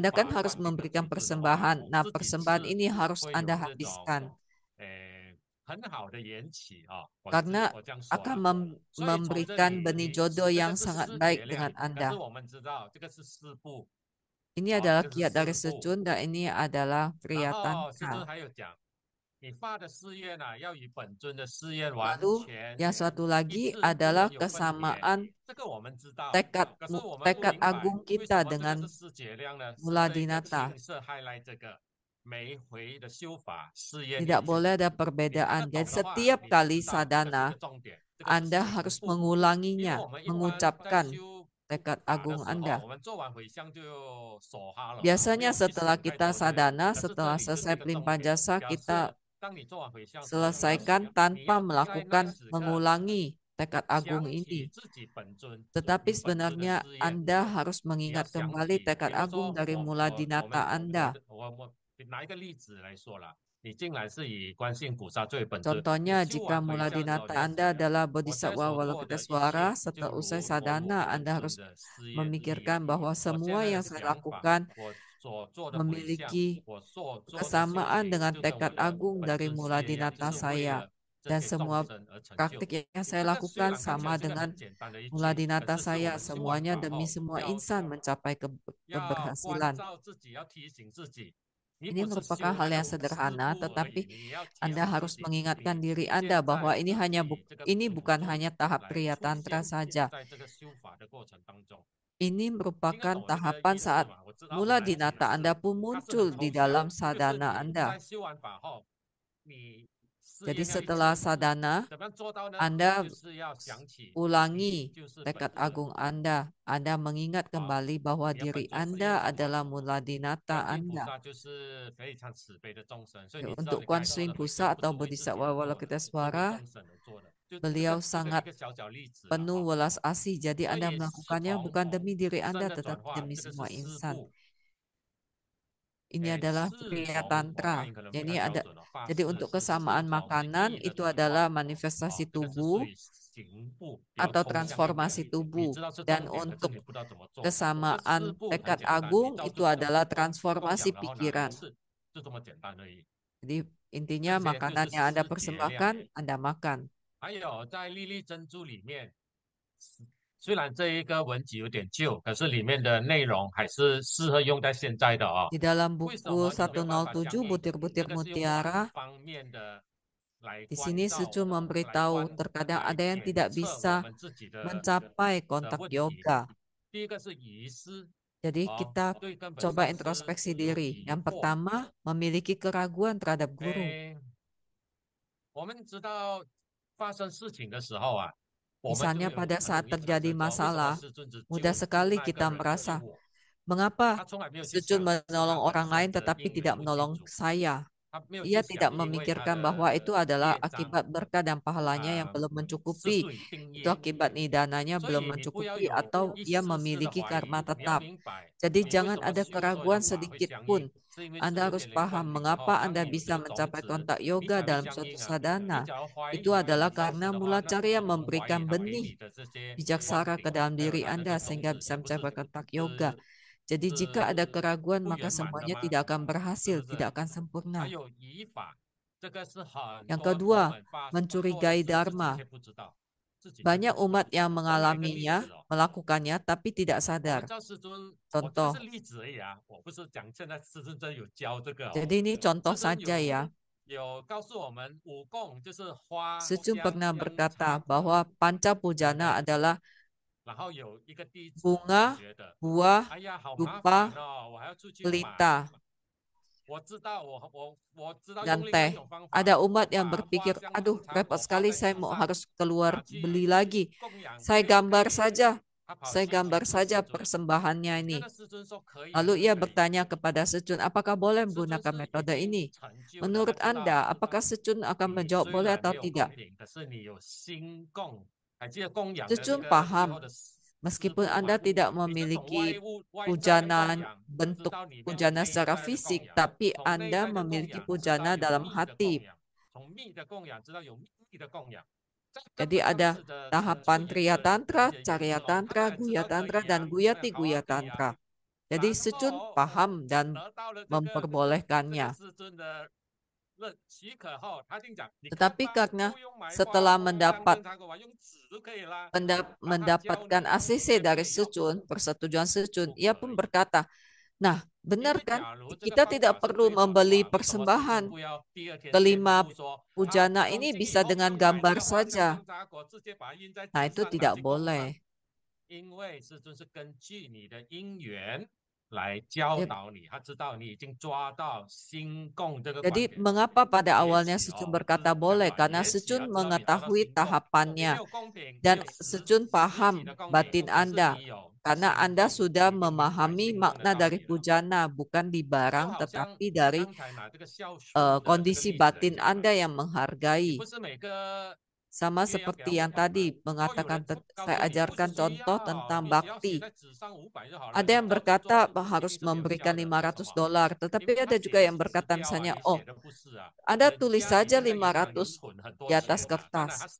kan harus memberikan persembahan. Nah, persembahan ini harus Anda habiskan. Karena akan memberikan benih jodoh yang sangat baik dengan Anda. Ini adalah kiat dari Secun dan ini adalah Priyatanka. Lalu yang satu lagi adalah kesamaan tekad agung kita dengan Mula Dinata. Tidak boleh ada perbedaan. Jadi setiap kali sadhana, Anda harus mengulanginya, mengucapkan tekad agung Anda. Biasanya setelah kita sadhana, setelah selesai pelimpahan jasa, kita selesaikan tanpa mengulangi tekad agung ini. Tetapi sebenarnya Anda harus mengingat kembali tekad agung dari Mula Dinata Anda. Contohnya, jika Mula Dinata Anda adalah Bodhisattva Avalokitesvara, setelah usai sadhana, Anda harus memikirkan bahwa semua yang saya lakukan memiliki kesamaan dengan tekad agung dari mula dinata saya. Dan semua praktik yang saya lakukan sama dengan mula dinata saya. Semuanya demi semua insan mencapai keberhasilan. Ini merupakan hal yang sederhana, tetapi Anda harus mengingatkan diri Anda bahwa ini bukan hanya tahap Kriya Tantra saja. Ini merupakan tahapan saat mula dinata Anda pun muncul di dalam sadhana Anda. Jadi setelah sadhana, Anda ulangi tekad agung Anda. Anda mengingat kembali bahwa diri Anda adalah mula dinata Anda. Untuk Kuan Swing Pusa atau Bodhisattva Avalokitesvara, beliau sangat penuh welas asih. Jadi Anda melakukannya bukan demi diri Anda, tetapi demi semua insan. Ini adalah Kriya Tantra. Jadi untuk kesamaan makanan itu adalah manifestasi tubuh atau transformasi tubuh. Dan untuk kesamaan tekad agung itu adalah transformasi pikiran. Jadi intinya makanan yang Anda persembahkan, Anda makan. 虽然这一个文集有点旧，可是里面的内容还是适合用在现在的哦。 Di dalam buku 107 Butir-butir Mutiara, di sini Sucu memberitahu terkadang ada yang tidak bisa mencapai kontak yoga. Jadi kita coba introspeksi diri. Yang pertama, memiliki keraguan terhadap guru. Misalnya pada saat terjadi masalah, mudah sekali kita merasa, mengapa Sucun menolong orang lain tetapi tidak menolong saya? Ia tidak memikirkan bahwa itu adalah akibat berkah dan pahalanya yang belum mencukupi. Itu akibat nidananya belum mencukupi atau ia memiliki karma tetap. Jadi jangan ada keraguan sedikit pun. Anda harus paham mengapa Anda bisa mencapai kontak yoga dalam suatu sadhana. Itu adalah karena mula carya memberikan benih bijaksana ke dalam diri Anda sehingga bisa mencapai kontak yoga. Jadi jika ada keraguan maka semuanya tidak akan berhasil, tidak akan sempurna. Yang kedua, mencurigai dharma. Banyak umat yang mengalaminya, melakukannya, tapi tidak sadar. Contoh. Jadi ini contoh saja ya. Sucun pernah berkata bahwa panca pujana adalah bunga, buah, dupa, pelita, dan teh. Ada umat yang berpikir, aduh repot sekali saya harus keluar beli lagi. Saya gambar saja persembahannya ini. Lalu ia bertanya kepada Sucun, apakah boleh menggunakan metode ini? Menurut Anda, apakah Sucun akan menjawab boleh atau tidak? Sucun paham. Meskipun Anda tidak memiliki bentuk pujana secara fisik, tapi Anda memiliki pujana dalam hati. Jadi ada tahapan Triya Tantra, Carya Tantra, Guya Tantra, dan Guyati Guya Tantra. Jadi Sucun paham dan memperbolehkannya. Tetapi karena setelah mendapatkan ACC dari Sucun, persetujuan Sucun, ia pun berkata, nah benar kan kita tidak perlu membeli persembahan. Kelima pujana ini bisa dengan gambar saja. Nah itu tidak boleh. Jadi mengapa pada awalnya Sucun berkata boleh? Karena Sucun mengetahui tahapannya dan Sucun paham batin Anda. Karena Anda sudah memahami makna dari pujana, bukan di barang tetapi dari kondisi batin Anda yang menghargai. Sama seperti yang tadi mengatakan, saya ajarkan contoh tentang bakti. Ada yang berkata harus memberikan $500, tetapi ada juga yang berkata misalnya, oh, Anda tulis saja 500 di atas kertas.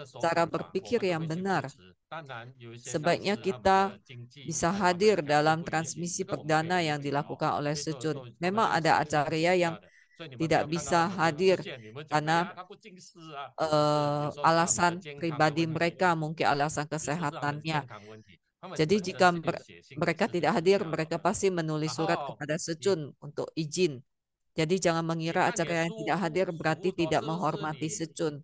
cara berpikir yang benar. Sebaiknya kita bisa hadir dalam transmisi perdana yang dilakukan oleh Sejun. Memang ada acarya yang tidak bisa hadir karena alasan pribadi mereka, mungkin alasan kesehatannya. Jadi jika mereka tidak hadir, mereka pasti menulis surat kepada Sejun untuk izin. Jadi jangan mengira acara yang tidak hadir berarti tidak menghormati Sejun.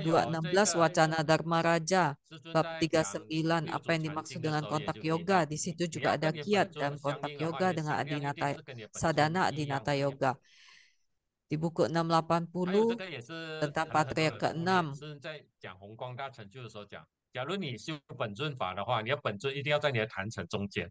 buku 216 还有这个 Wacana Dharma Raja 师尊 bab 在讲 39 六 apa 祖 yang 传 dimaksud 经的时 dengan 候，也 kontak 就提 yoga. 到 Di situ 你 juga 要 ada 跟你的本 kiat 尊 dan 相 kontak 应的话，你 yoga 的 dengan 心量一定 Adinata 是跟你的本尊 Sadhana 一样 Adinata 的。 Yoga. Di buku 还有这 680个也是 tentang 很多 Patria 人我们 ke-6. 是在讲宏光大成就的时候讲，假如你修本尊法的话，你的本尊一定要在你的坛城中间。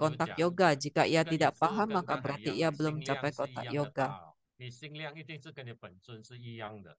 kotak yoga. Jika ia tidak paham, maka berarti ia belum mencapai kotak yoga. 你心量一定是跟你本尊是一样的。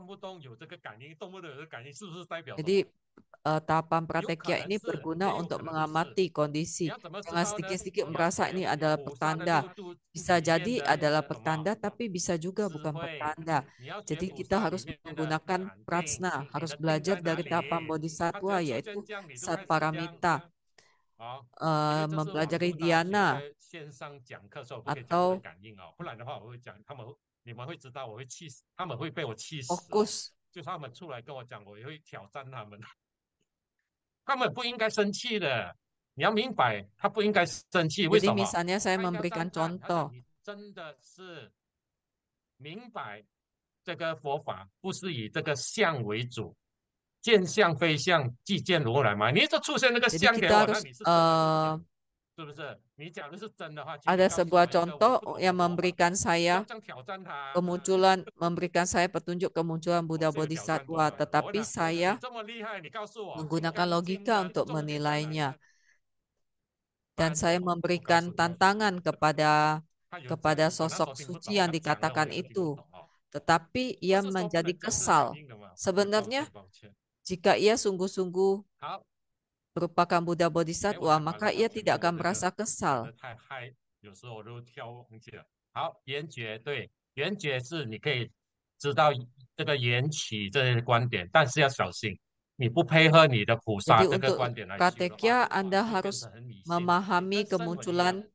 动不动有这个感应，动不动有这个感应，是不是代表什 Jadi 么？tahapan 有可 pratekya 能 ini 是，berguna 也有 untuk 可能不是。 mengamati 你 kondisi. 要怎么知 Jangan 道呢？ sedikit-sedikit 你要 merasa 学 ini 习 adalah 菩萨的 pertanda. Bisa 里面 jadi 的那 adalah 个什么 pertanda, tapi bisa juga 智 bukan 慧， pertanda. 你要学 Jadi 菩 kita 萨里 harus 面的 menggunakan 禅定， prajna, 你 harus 的定在 belajar 哪 dari tahapan 里？他只 bodhisattva, 要出现 yaitu 这样，你就开始这样这 satparamita. 样。哦，因为这是网 mempelajari 络大学 dhyana 在线上讲课，所以我不可以讲我会 atau 感应哦，不然的话我会讲，你们会知道我会气死，他们会被我气死哦。 fokus. 就他们出来跟我讲，我也会挑战他们，他们不应该生气的。你要明白，他不应该生气，为 Jadi 什么？ misalnya saya 他应该 memberikan 赞叹，他讲 contoh, 你真的是明白这个佛法不是以这个相为主，见相非相，即见如来嘛。你一直出现那个 jadi 相给 kita 我，那 harus 你是真还是不真？是不是？你假如是真的话，请你 ada 告诉 sebuah 我一个我 contoh 不懂的 yang 佛法， memberikan 不要 saya 这样挑战他。 memberikan saya petunjuk kemunculan 我 Buddha 是有挑战过 Bodhisattva, 的。我问 tetapi 了，你 saya 这么厉害，你告诉我，心 menggunakan 甘情 logika 愿 untuk 做给下来 menilainya. 呢？答 Dan 案是 saya 什么？我告 memberikan 诉你， tantangan 他有 kepada 我那时候 sosok 听不 suci 懂， yang 他讲了我 dikatakan 也听不 itu. 懂哦。 Tetapi 不 ia 是说不 menjadi 能讲这个感 kesal. 应的嘛？抱 Sebenarnya 歉，抱歉。 jika ia sungguh-sungguh 好， merupakan Buddha 哎，我 Bodhisattva, 才把 maka 它 ia 前 tidak 面的 akan 这个 merasa 讲的 kesal. 太嗨，有时候我都挑忘记了。好，圆觉对，圆觉是你可以知道这个缘起这些观点，但是要小心，你不配合你的菩萨 Jadi 这个 untuk 观点来修的话， pratekya 哇， Anda 就变 harus 成很迷信。 memahami 跟声闻一样， kemunculan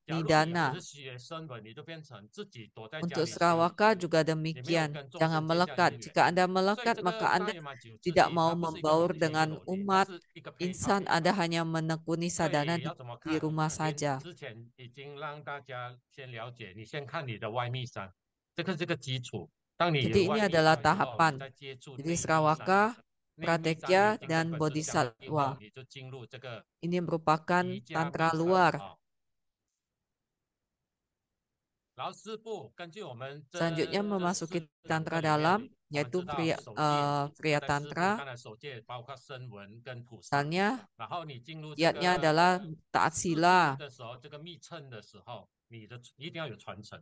假如你只 nidana. 是学声闻，你就变成自己躲在家 Untuk 里修， Sravaka juga 你没有 demikian. 跟众 Jangan 生结下 melekat. 因缘。 Jika Anda 所以 melekat, 这 maka 个 Anda 大圆满九自 tidak 地， mau 它不是一个 membaur 某天一 dengan 某年，它 umat 是一个陪伴 insan. 陪伴。 Anda hanya menekuni 所 sadhana 以要怎么 di 看？ rumah 因为 saja. 之前已经让大家先了解，你先看你的外密山，这个基础。当你有 Jadi ini 外密 adalah 山以后，你 tahapan. 再接触 Jadi 内密山， Sravaka, 内密山你 Pratekya 已经跟 dan 本尊相应后， Bodhisattva. 你就进入这个 Ini merupakan 瑜伽密 tantra 山 luar. 啊。然后四步根据我们 Selanjutnya 这 memasuki 四 tantra 个里面， dalam, 我们 yaitu 知道守戒， Kriya 在四步， Tantra. 刚才守戒包括声闻跟菩萨。 Misalnya, 然后你进入这 kiatnya 个 adalah taat 四步 sila. 的时候，这个密乘的时候，你的一定要有传承，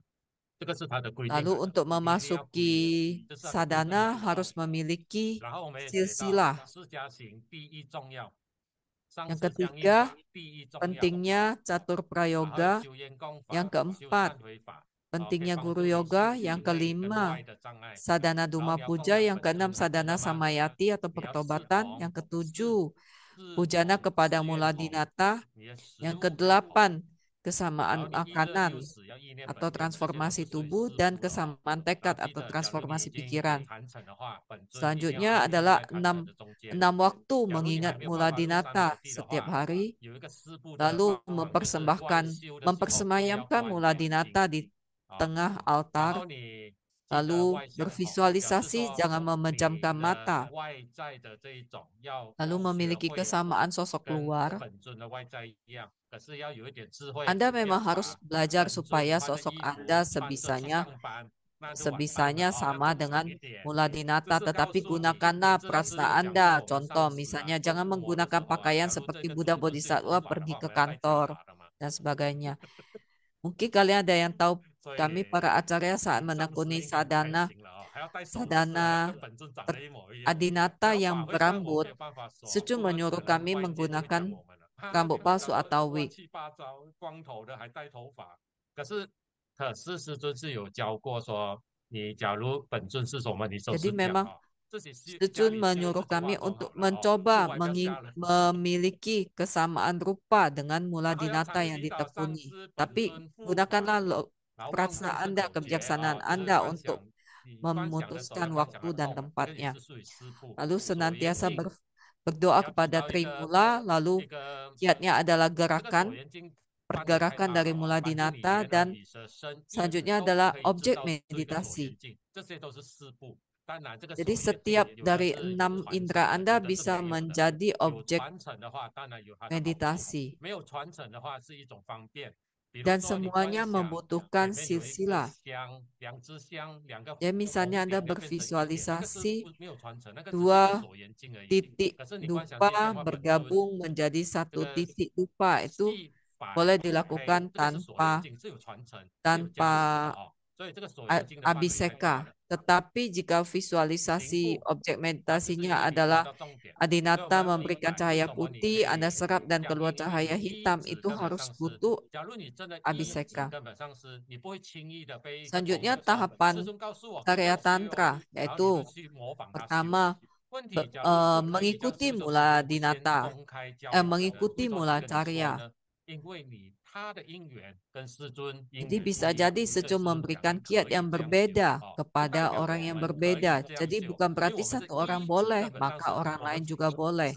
这个是它的规定 Lalu 来的， untuk 你一定要皈依， memasuki 这是它的部分 sadhana 修道。 harus memiliki 然后我们也学到 silsilah. 释迦行第一重要，上 Yang 次相应 ketiga, 法第一重要， pentingnya catur 然后 prayoga. 修烟功 Yang 法，修 keempat, 忏悔法， pentingnya 帮 guru 助你修 yoga. 体 Yang 内跟 kelima, 外的障碍。 sadhana 然后 duma 你要供 puja. 养 Yang 本 keenam, 尊， sadhana 那么 samayati atau 你要视 pertobatan. 同 Yang 视 ketujuh, 视 pujana 同 kepada 誓愿 mula 同， dinata. 你的食 Yang 物要同。 kedelapan, 然 kesamaan 后你意乐 makanan 忧死要意念 atau 本愿，这些都是 transformasi 属于 tubuh 四 dan 步了哦。 kesamaan 然 tekad 后记 atau 得，假如你已 transformasi 经 pikiran. 坛城的话，本尊一定要 Selanjutnya 安定 adalah 在坛城的中间。 enam waktu 假如你还 mengingat 没有 mula 办法入山 dinata 来地的 setiap 话， hari, 有一个四步的 lalu 方法，就是外 mempersembahkan, 修的时候不要 mempersemayamkan 观 mula 念心 dinata di 啊。 tengah 然 altar, 后你记得 lalu 外相好，表示 bervisualisasi 说 jangan 你 memejamkan 的 mata, 外在的这一种要 lalu 学 memiliki 会 kesamaan sosok 跟 luar. 本尊的外在一样，可是要有一点智慧， Anda 不要 memang 把 harus belajar 本尊 supaya 穿的 sosok 衣 Anda 服穿着去 sebisanya 上班，那就完蛋了 sebisanya 哦，要 sama 正常 dengan 一点。 mula 这 dinata, 是告 tetapi 诉你，你 gunakanlah 知道师 prasna 有讲 Anda. 过，我们 Contoh 上次 misalnya 做 jangan 伏魔的时 menggunakan 候啊， pakaian 假如这 seperti 个 Buddha 尊尊是有 Bodhisattva 头发的 pergi 话， ke 我要戴掉 kantor 发的嘛。 dan sebagainya. Mungkin kalian ada yang tahu 所 kami 以 para acarya saat 上师 menekuni 应该很开 sadhana 心了哦，还要戴首饰，还要 sadhana 跟本尊长得一模一样。 adinata 然后 yang 法会上我 berambut, 没有办法说， Sucu 不然可 menyuruh 能 kami 外界就会讲 menggunakan 我们了。啊， rambut 看 palsu 到 atau 乱 wig. 七八糟，光头的还戴头发。可是师尊是有教过说，你假如本尊是什么，你都 Jadi 是这样 memang 哦。自己修家 Sucun 里修自 menyuruh 己化 kami 妆 untuk 好了哦，户 mencoba 外不要吓人。 memiliki kesamaan rupa dengan mula 然后要 dinata 常 yang 祈祷上 ditekuni. 师本 Tapi 尊护法， gunakanlah 然后望 prasna 众生 Anda, 守戒 kebijaksanaan 啊，就是 Anda 观 untuk 想你观想的时候要 memutuskan 观想 waktu 它 dan 动，这个也 tempatnya. 是属于四步。 Lalu 所以眼 senantiasa 睛 berdoa 要知 kepada 道一个 Trimula, 一 lalu 个 kiatnya adalah 这个锁 gerakan 眼睛翻得太 pergerakan 大 dari 了哦， mula 反正你 dinata 眼耳 dan 鼻舌身意 selanjutnya 都 adalah 可以知 objek 道做一个锁 meditasi. 眼镜，这些都是四步。当然，这个 Jadi 锁眼镜 setiap 有的 dari 是有 enam 传承 indera 的， Anda 有的是 bisa 没有的。 menjadi 有 objek 传承的话，当然有它的好处； meditasi. 没有传承的话，是一种方便。比如 Dan 说你观 semuanya 想 membutuhkan 前面有一个 silsilah. 香，两支香，两个 Ya 红 misalnya 点 Anda 要变成一点，那个是 bervisualisasi 没有传承，那个只是一个 dua 锁眼镜而已。 titik 可是你观想月 dupa 亮或本尊 bergabung menjadi 这 satu 个 titik dupa itu 细白 boleh 黑， dilakukan 这个是锁眼 tanpa 镜，是有传承，是有加持的 tanpa 哦。所以这个锁眼镜的范围太大 abiseka. 了。 Tetapi jika 行 visualisasi 步 objek 啊，就是 meditasinya 一笔说 adalah 到重点。所以我 adinata 们要明 memberikan 白为 cahaya 什么你可 putih, Anda 以 serap dan 相 keluar 应，因为 cahaya 你一 hitam, 指 itu 跟本 harus 上师。 butuh 假如你真的一指 abiseka. 跟本上师，你不会轻易的被一个同 Selanjutnya 学说师 tahapan 尊告诉我可以这 karya 样修哦， tantra 然后你就 yaitu 去模仿他修。 pertama 为 mengikuti mula dinata, mengikuti mula carya. Jadi bisa jadi Secu memberikan kiat yang berbeda kepada orang yang berbeda. Jadi bukan berarti satu orang boleh, maka orang lain juga boleh.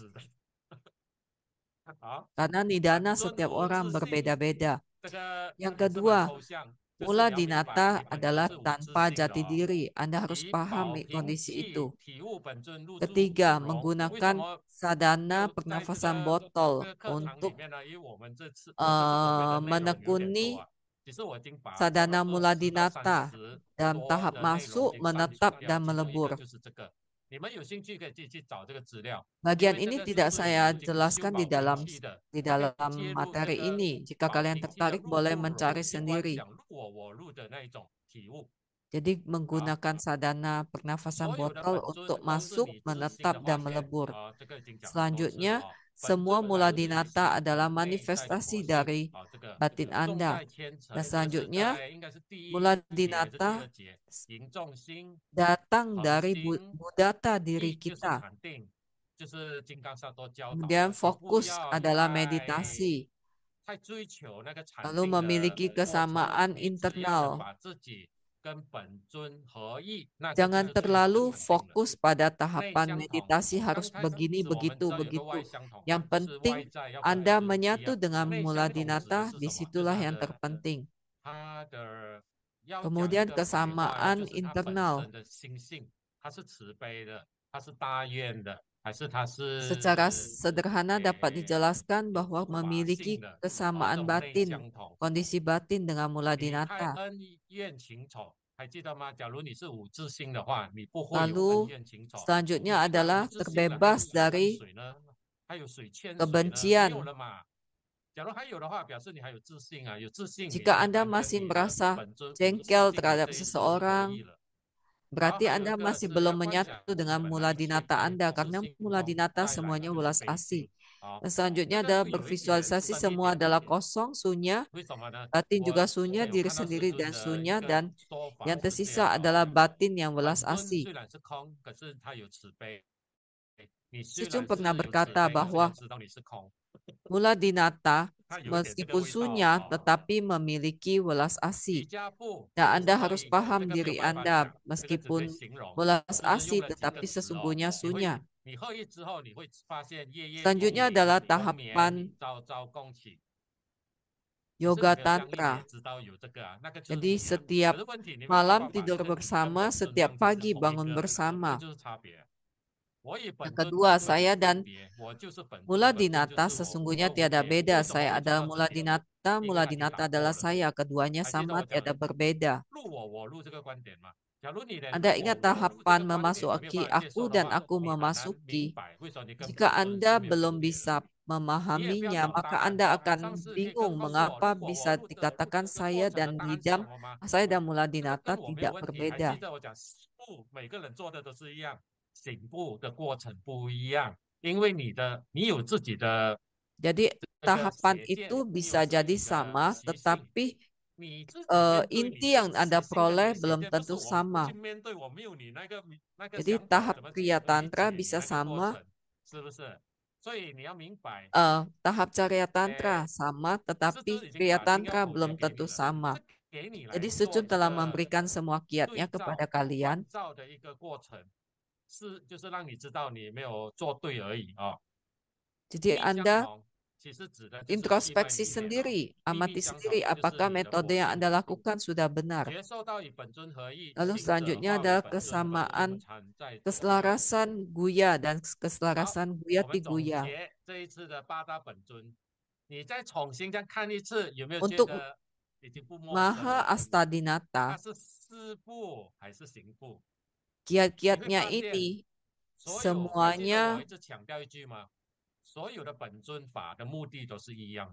Karena nidana setiap orang berbeda-beda. Yang kedua, mula dinata adalah tanpa jati diri. Anda harus pahami kondisi itu. Ketiga, menggunakan sadhana pernafasan botol untuk menekuni sadhana mula dinata dalam tahap masuk, menetap, dan melebur. Bagian ini tidak saya jelaskan di dalam materi ini. Jika kalian tertarik, boleh mencari sendiri. Jadi menggunakan sadhana pernafasan botol untuk masuk, menetap, dan melebur. Selanjutnya, semua mula dinata adalah manifestasi dari batin Anda. Dan selanjutnya, mula dinata datang dari budata diri kita. Kemudian fokus adalah meditasi. Lalu memiliki kesamaan internal. Jangan terlalu fokus pada tahapan meditasi harus begini, begitu, begitu. Yang penting Anda menyatu dengan mula dinata, disitulah yang terpenting. Kemudian kesamaan internal. Secara sederhana dapat dijelaskan bahwa memiliki kesamaan batin, kondisi batin dengan mula dinata. Lalu selanjutnya adalah terbebas dari kebencian. Jika Anda masih merasa jengkel terhadap seseorang, berarti Anda masih belum menyatu dengan mula dinata Anda, karena mula dinata semuanya welas asih. Dan selanjutnya adalah bervisualisasi semua adalah kosong, sunya, batin juga sunya, diri sendiri dan sunya, dan yang tersisa adalah batin yang welas asih. Secu pernah berkata bahwa mula dinata meskipun sunya tetapi memiliki welas asih. Dan Anda harus paham diri Anda meskipun welas asih tetapi sesungguhnya sunya. Selanjutnya adalah tahapan yoga tantra. Jadi setiap malam tidur bersama, setiap pagi bangun bersama. Yang kedua, saya dan mula dinata sesungguhnya tiada beda. Saya adalah mula dinata adalah saya. Keduanya sama, tiada berbeda. Anda ingat tahapan memasuki aku dan aku memasuki. Jika Anda belum bisa memahaminya, maka Anda akan bingung mengapa bisa dikatakan saya dan mula dinata tidak berbeda. Jadi tahapan itu bisa jadi sama, tetapi inti yang Anda peroleh belum tentu sama. Jadi tahap Kriya Tantra bisa sama, tahap Carya Tantra sama, tetapi Kriya Tantra belum tentu sama. Jadi Sucun telah memberikan semua kiatnya kepada kalian. Jadi Anda introspeksi sendiri, amati sendiri apakah metode yang Anda lakukan sudah benar. Lalu selanjutnya adalah kesamaan keselarasan guya dan keselarasan guyati guya. Untuk Maha Astadinata, kiat-kiatnya ini semuanya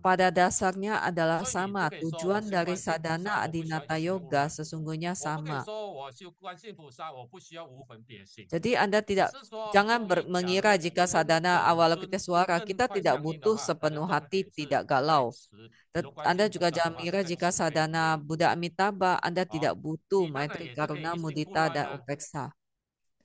pada dasarnya adalah sama. Tujuan dari sadhana adinata yoga sesungguhnya sama. Jadi Anda jangan mengira jika sadhana awal kita suara kita tidak butuh sepenuh hati, tidak galau. Anda juga jangan mengira jika sadhana Buddha Amitabha Anda tidak butuh maitri, karuna, mudita, dan upeksa.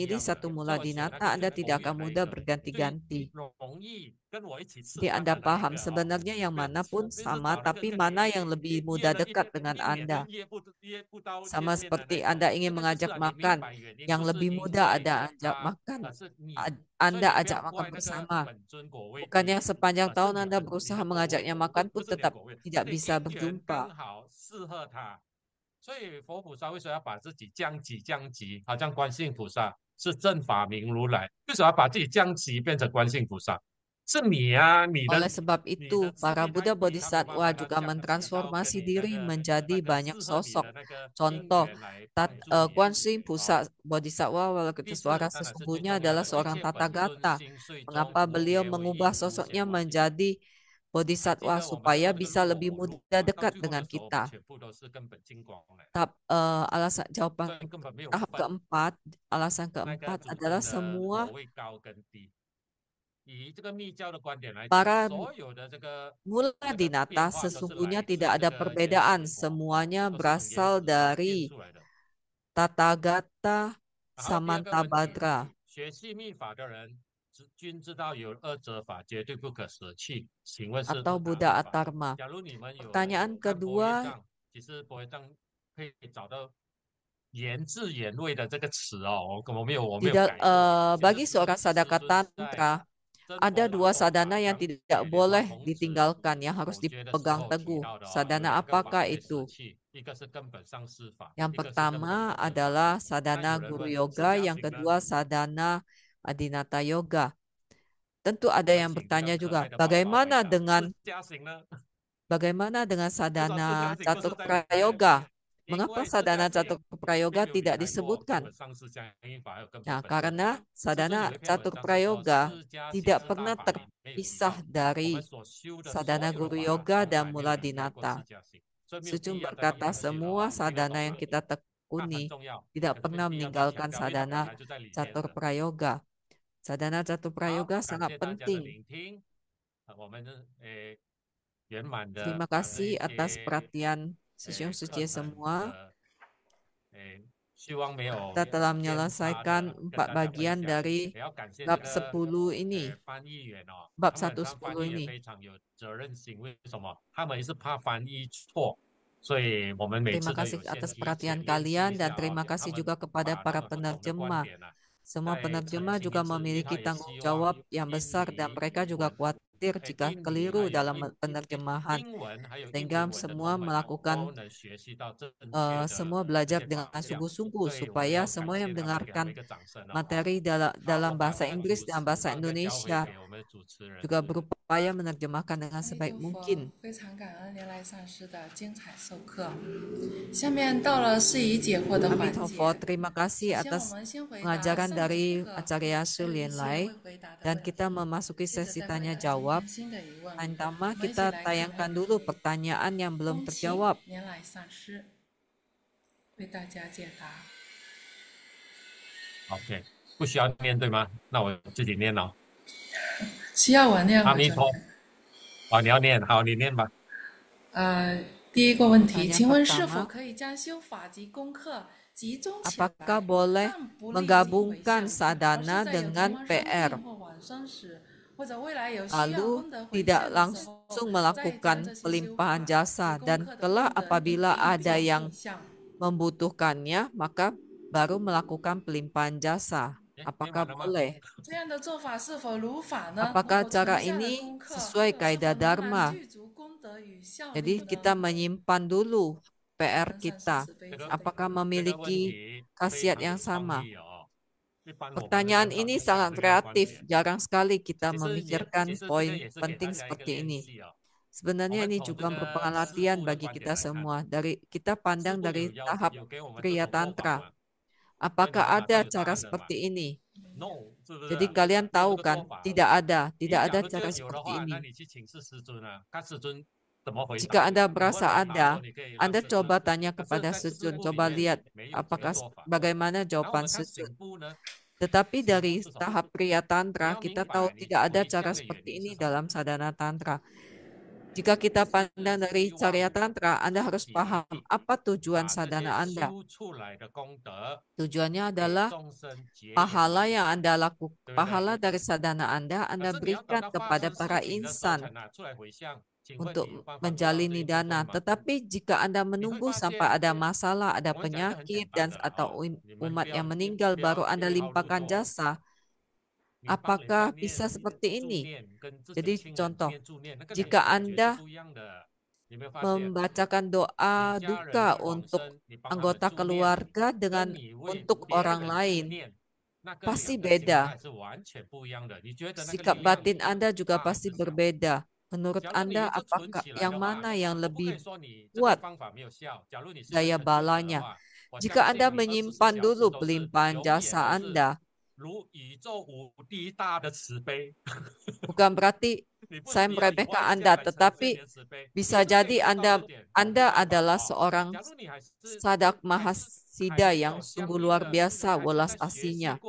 memilih satu mula dinata, Anda tidak akan mudah berganti-ganti. Jadi Anda paham sebenarnya yang mana pun sama, tapi mana yang lebih mudah dekat dengan Anda. Sama seperti Anda ingin mengajak makan, yang lebih mudah Anda ajak makan, Anda ajak makan bersama. Bukan yang sepanjang tahun Anda berusaha mengajaknya makan pun tetap tidak bisa berjumpa. 所以佛菩萨为什么要把自己降级降级？好像观世音菩萨是正法明如来，为什么要把自己降级变成观世音菩萨？是你啊，你的 Oleh sebab itu, para Buddha Bodhisattva juga mentransformasi diri menjadi banyak sosok. Contoh, Kuan Yin Bodhisattva Walakitesvara sesungguhnya adalah seorang Tathagata. Mengapa beliau mengubah sosoknya menjadi Bodhisattva supaya bisa lebih mudah dekat dengan kita? Alasan keempat adalah semua para mula dinata sesungguhnya tidak ada perbedaan. Semuanya berasal dari Tathagata Samantabhadra. Atau Buddha Atharma. Pertanyaan kedua, bagi seorang sadaka tantra, ada dua sadhana yang tidak boleh ditinggalkan, yang harus dipegang teguh. Sadhana apakah itu? Yang pertama adalah sadhana Guru Yoga, yang kedua sadhana Adinata Yoga. Tentu ada yang bertanya juga, bagaimana dengan sadhana Catur Prayoga? Mengapa sadhana Catur Prayoga tidak disebutkan? Nah, karena sadhana Catur Prayoga tidak pernah terpisah dari sadhana Guru Yoga dan Mula Dinata. Sucung berkata semua sadhana yang kita tekuni tidak pernah meninggalkan sadhana Catur Prayoga. Sadhana Catur Prayoga sangat penting. Terima kasih atas perhatian Sisyong Suci semua. Kita telah menyelesaikan 4 bagian dari bab 10 ini. Bab 110 ini. Terima kasih atas perhatian kalian dan terima kasih juga kepada para penerjemah. Semua penerjemah juga memiliki tanggung jawab yang besar dan mereka juga khawatir jika keliru dalam penerjemahan. Sehingga semua belajar dengan sungguh-sungguh supaya semua yang mendengarkan materi dalam bahasa Inggris dan bahasa Indonesia juga berupaya menerjemahkan dengan sebaik mungkin. Amitabha, terima kasih atas pengajaran dari Acarya Su Lien Lai, dan kita memasuki sesi tanya jawab. Pertama, kita tayangkan dulu pertanyaan yang belum terjawab. OK， 不需要念对吗？那我自己念哦。需要我念？阿弥陀，你要念，好，你念吧。第一个问题，请问是否可以将修法及功课集中起来？ Apakah boleh menggabungkan sadhana dengan PR? Lalu tidak langsung melakukan pelimpahan jasa, dan kelak apabila ada yang membutuhkannya, maka baru melakukan pelimpahan jasa. Apakah boleh? Apakah cara ini sesuai kaidah Dharma? Jadi kita menyimpan dulu PR kita. Apakah memiliki khasiat yang sama? Pertanyaan ini sangat kreatif. Jarang sekali kita memikirkan poin penting seperti ini. Sebenarnya ini juga merupakan latihan bagi kita semua. Kita pandang dari tahap Kriya Tantra. Apakah ada cara seperti ini? Jadi kalian tahu kan, tidak ada cara seperti ini. Jika Anda merasa ada, Anda coba tanya kepada Sujun, coba lihat bagaimana jawaban Sujun. Tetapi dari tahap Kriya Tantra, kita tahu tidak ada cara seperti ini dalam sadhana Tantra. Jika kita pandang dari Carya Tantra, Anda harus paham apa tujuan sadhana Anda. Tujuannya adalah pahala yang Anda lakukan, pahala dari sadhana Anda berikan kepada para insan untuk menjalin nidana. Tetapi jika Anda menunggu sampai ada masalah, ada penyakit, dan atau umat yang meninggal, baru Anda limpahkan jasa, apakah bisa seperti ini? Jadi contoh, jika Anda membacakan doa duka untuk anggota keluarga untuk orang lain, pasti beda. Sikap batin Anda juga pasti berbeda. Menurut Anda, apakah yang mana yang lebih kuat daya balanya? Jika Anda menyimpan dulu pelimpahan jasa Anda, bukan berarti saya meremehkan Anda, tetapi bisa jadi Anda adalah seorang sadak mahasida yang sungguh luar biasa welas asinya.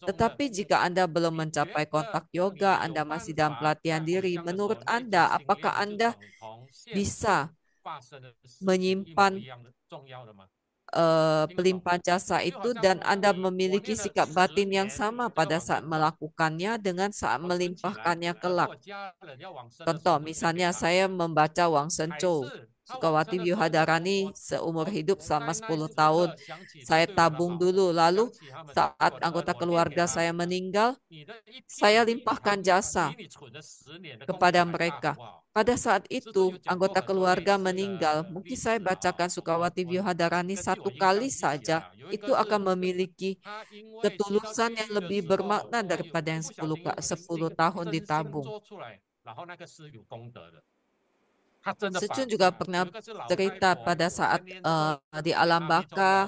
Tetapi jika Anda belum mencapai kontak yoga, Anda masih dalam pelatihan diri, menurut Anda, apakah Anda bisa menyimpan pelimpahan jasa itu dan Anda memiliki sikap batin yang sama pada saat melakukannya dengan saat melimpahkannya kelak? Contoh, misalnya saya membaca Wang Senco, Sukawati Vyuhadarani seumur hidup selama 10 tahun. Saya tabung dulu, lalu saat anggota keluarga saya meninggal, saya limpahkan jasa kepada mereka. Pada saat itu, anggota keluarga meninggal, mungkin saya bacakan Sukawati Vyuhadarani 1 kali saja, itu akan memiliki ketulusan yang lebih bermakna daripada yang 10 tahun ditabung. Secun juga pernah cerita pada saat di alam baka,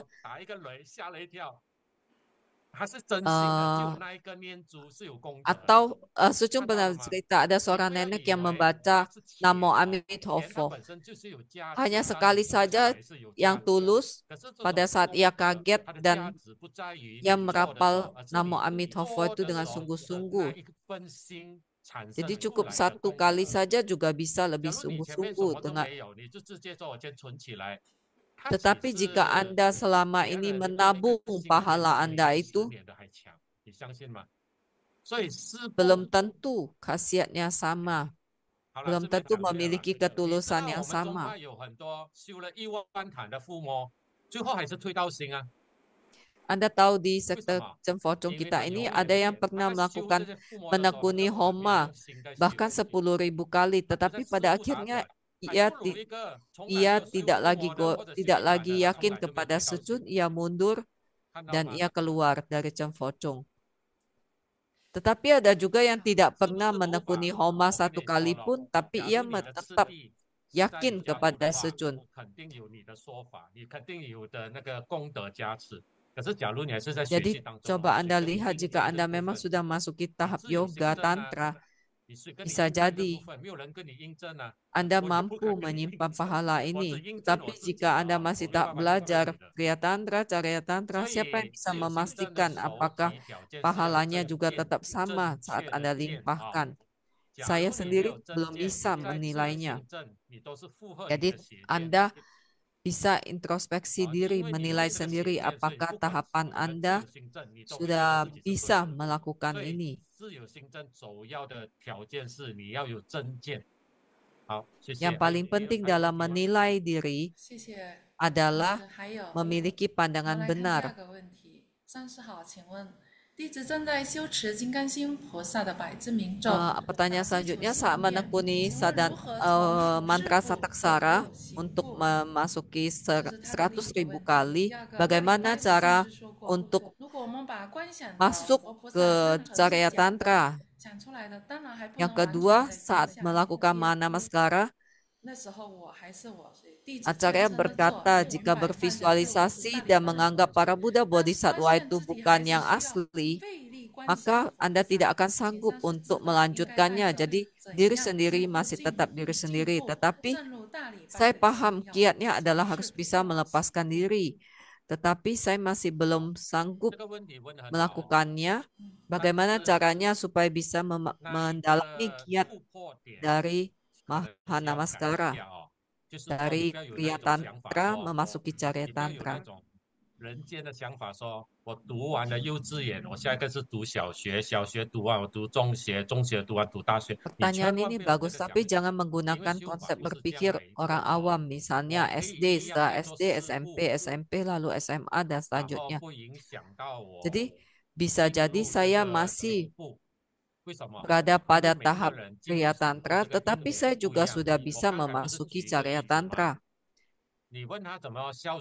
atau Secun pernah cerita ada seorang nenek yang membaca Namo Amitofo. Hanya sekali saja yang tulus pada saat ia kaget dan ia merapal Namo Amitofo itu dengan sungguh-sungguh. Jadi cukup 1 kali saja juga bisa lebih sungguh-sungguh dengan. Tetapi jika Anda selama ini menabung pahala Anda itu, belum tentu khasiatnya sama. Belum tentu memiliki ketulusan yang sama. Anda tahu di sektor Cemfocong kita ini ada yang pernah menekuni Homa bahkan 10.000 kali, tetapi pada akhirnya ia tidak lagi yakin kepada Secun, ia mundur dan ia keluar dari Cemfocong. Tetapi ada juga yang tidak pernah menekuni Homa 1 kali pun, tapi ia tetap yakin kepada Secun. Jadi coba Anda lihat jika Anda memang sudah masuki tahap yoga tantra, bisa jadi Anda mampu menyimpan pahala ini. Tapi jika Anda masih tak belajar Kriya Tantra, Carya Tantra, siapa yang bisa memastikan apakah pahalanya juga tetap sama saat Anda limpahkan? Saya sendiri belum bisa menilainya. Jadi Anda bisa introspeksi diri, menilai sendiri apakah tahapan Anda sudah bisa melakukan ini. Yang paling penting dalam menilai diri adalah memiliki pandangan benar. Pertanyaan selanjutnya, saat menekuni mantra Sataksara untuk memasuki 100.000 kali, bagaimana cara untuk masuk ke Carya Tantra? Yang kedua, saat melakukan Manamaskara, Acarya berkata, jika bervisualisasi dan menganggap para Buddha Bodhisattva itu bukan yang asli, maka Anda tidak akan sanggup untuk melanjutkannya. Jadi diri sendiri masih tetap diri sendiri. Tetapi saya paham kiatnya adalah harus bisa melepaskan diri. Tetapi saya masih belum sanggup melakukannya. Bagaimana caranya supaya bisa mendalami kiat dari Mahanamaskara. Dari Kriya Tantra memasuki Carya Tantra. 人间的想法说，我读完了幼稚园，我下一个是读小学，小学读完我读中学，中学读完读大学。 Pertanyaan ini bagus, tapi jangan menggunakan konsep berpikir orang awam, misalnya SD, setelah SD, SMP, SMP, lalu SMA, dan selanjutnya. Jadi, bisa jadi saya masih berada pada tahap Kriya Tantra, tetapi saya juga sudah bisa memasuki Carya Tantra.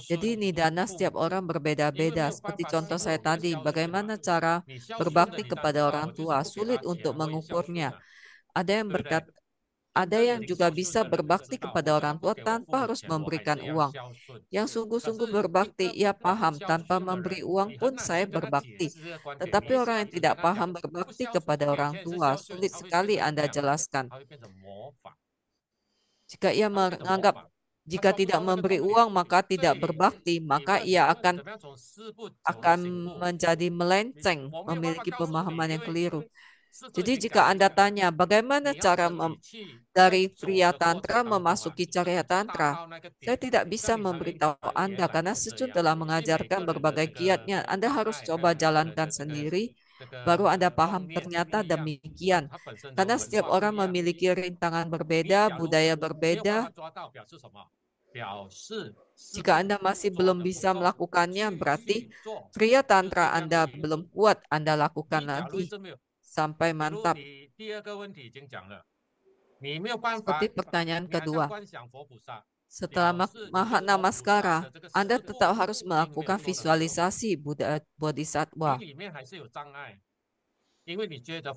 Jadi nidana setiap orang berbeda-beda. Seperti contoh saya tadi, bagaimana cara berbakti kepada orang tua, sulit untuk mengukurnya. Ada yang juga bisa berbakti kepada orang tua tanpa harus memberikan uang. Yang sungguh-sungguh berbakti, ia paham tanpa memberi uang pun saya berbakti. Tetapi orang yang tidak paham berbakti kepada orang tua, sulit sekali Anda jelaskan. Jika ia menganggap jika tidak memberi uang maka tidak berbakti, maka ia akan menjadi melenceng, memiliki pemahaman yang keliru. Jadi jika Anda tanya bagaimana cara dari Kriya Tantra memasuki Carya Tantra, saya tidak bisa memberitahu Anda karena Secun telah mengajarkan berbagai kiatnya. Anda harus coba jalankan sendiri, baru Anda paham ternyata demikian. Karena setiap orang memiliki rintangan berbeda, budaya berbeda. Jika Anda masih belum bisa melakukannya, berarti Kriya Tantra Anda belum kuat, Anda lakukan lagi sampai mantap. Seperti pertanyaan kedua. Setelah Mahanamaskara, Anda tetap harus melakukan visualisasi Buddha Bodhisattva.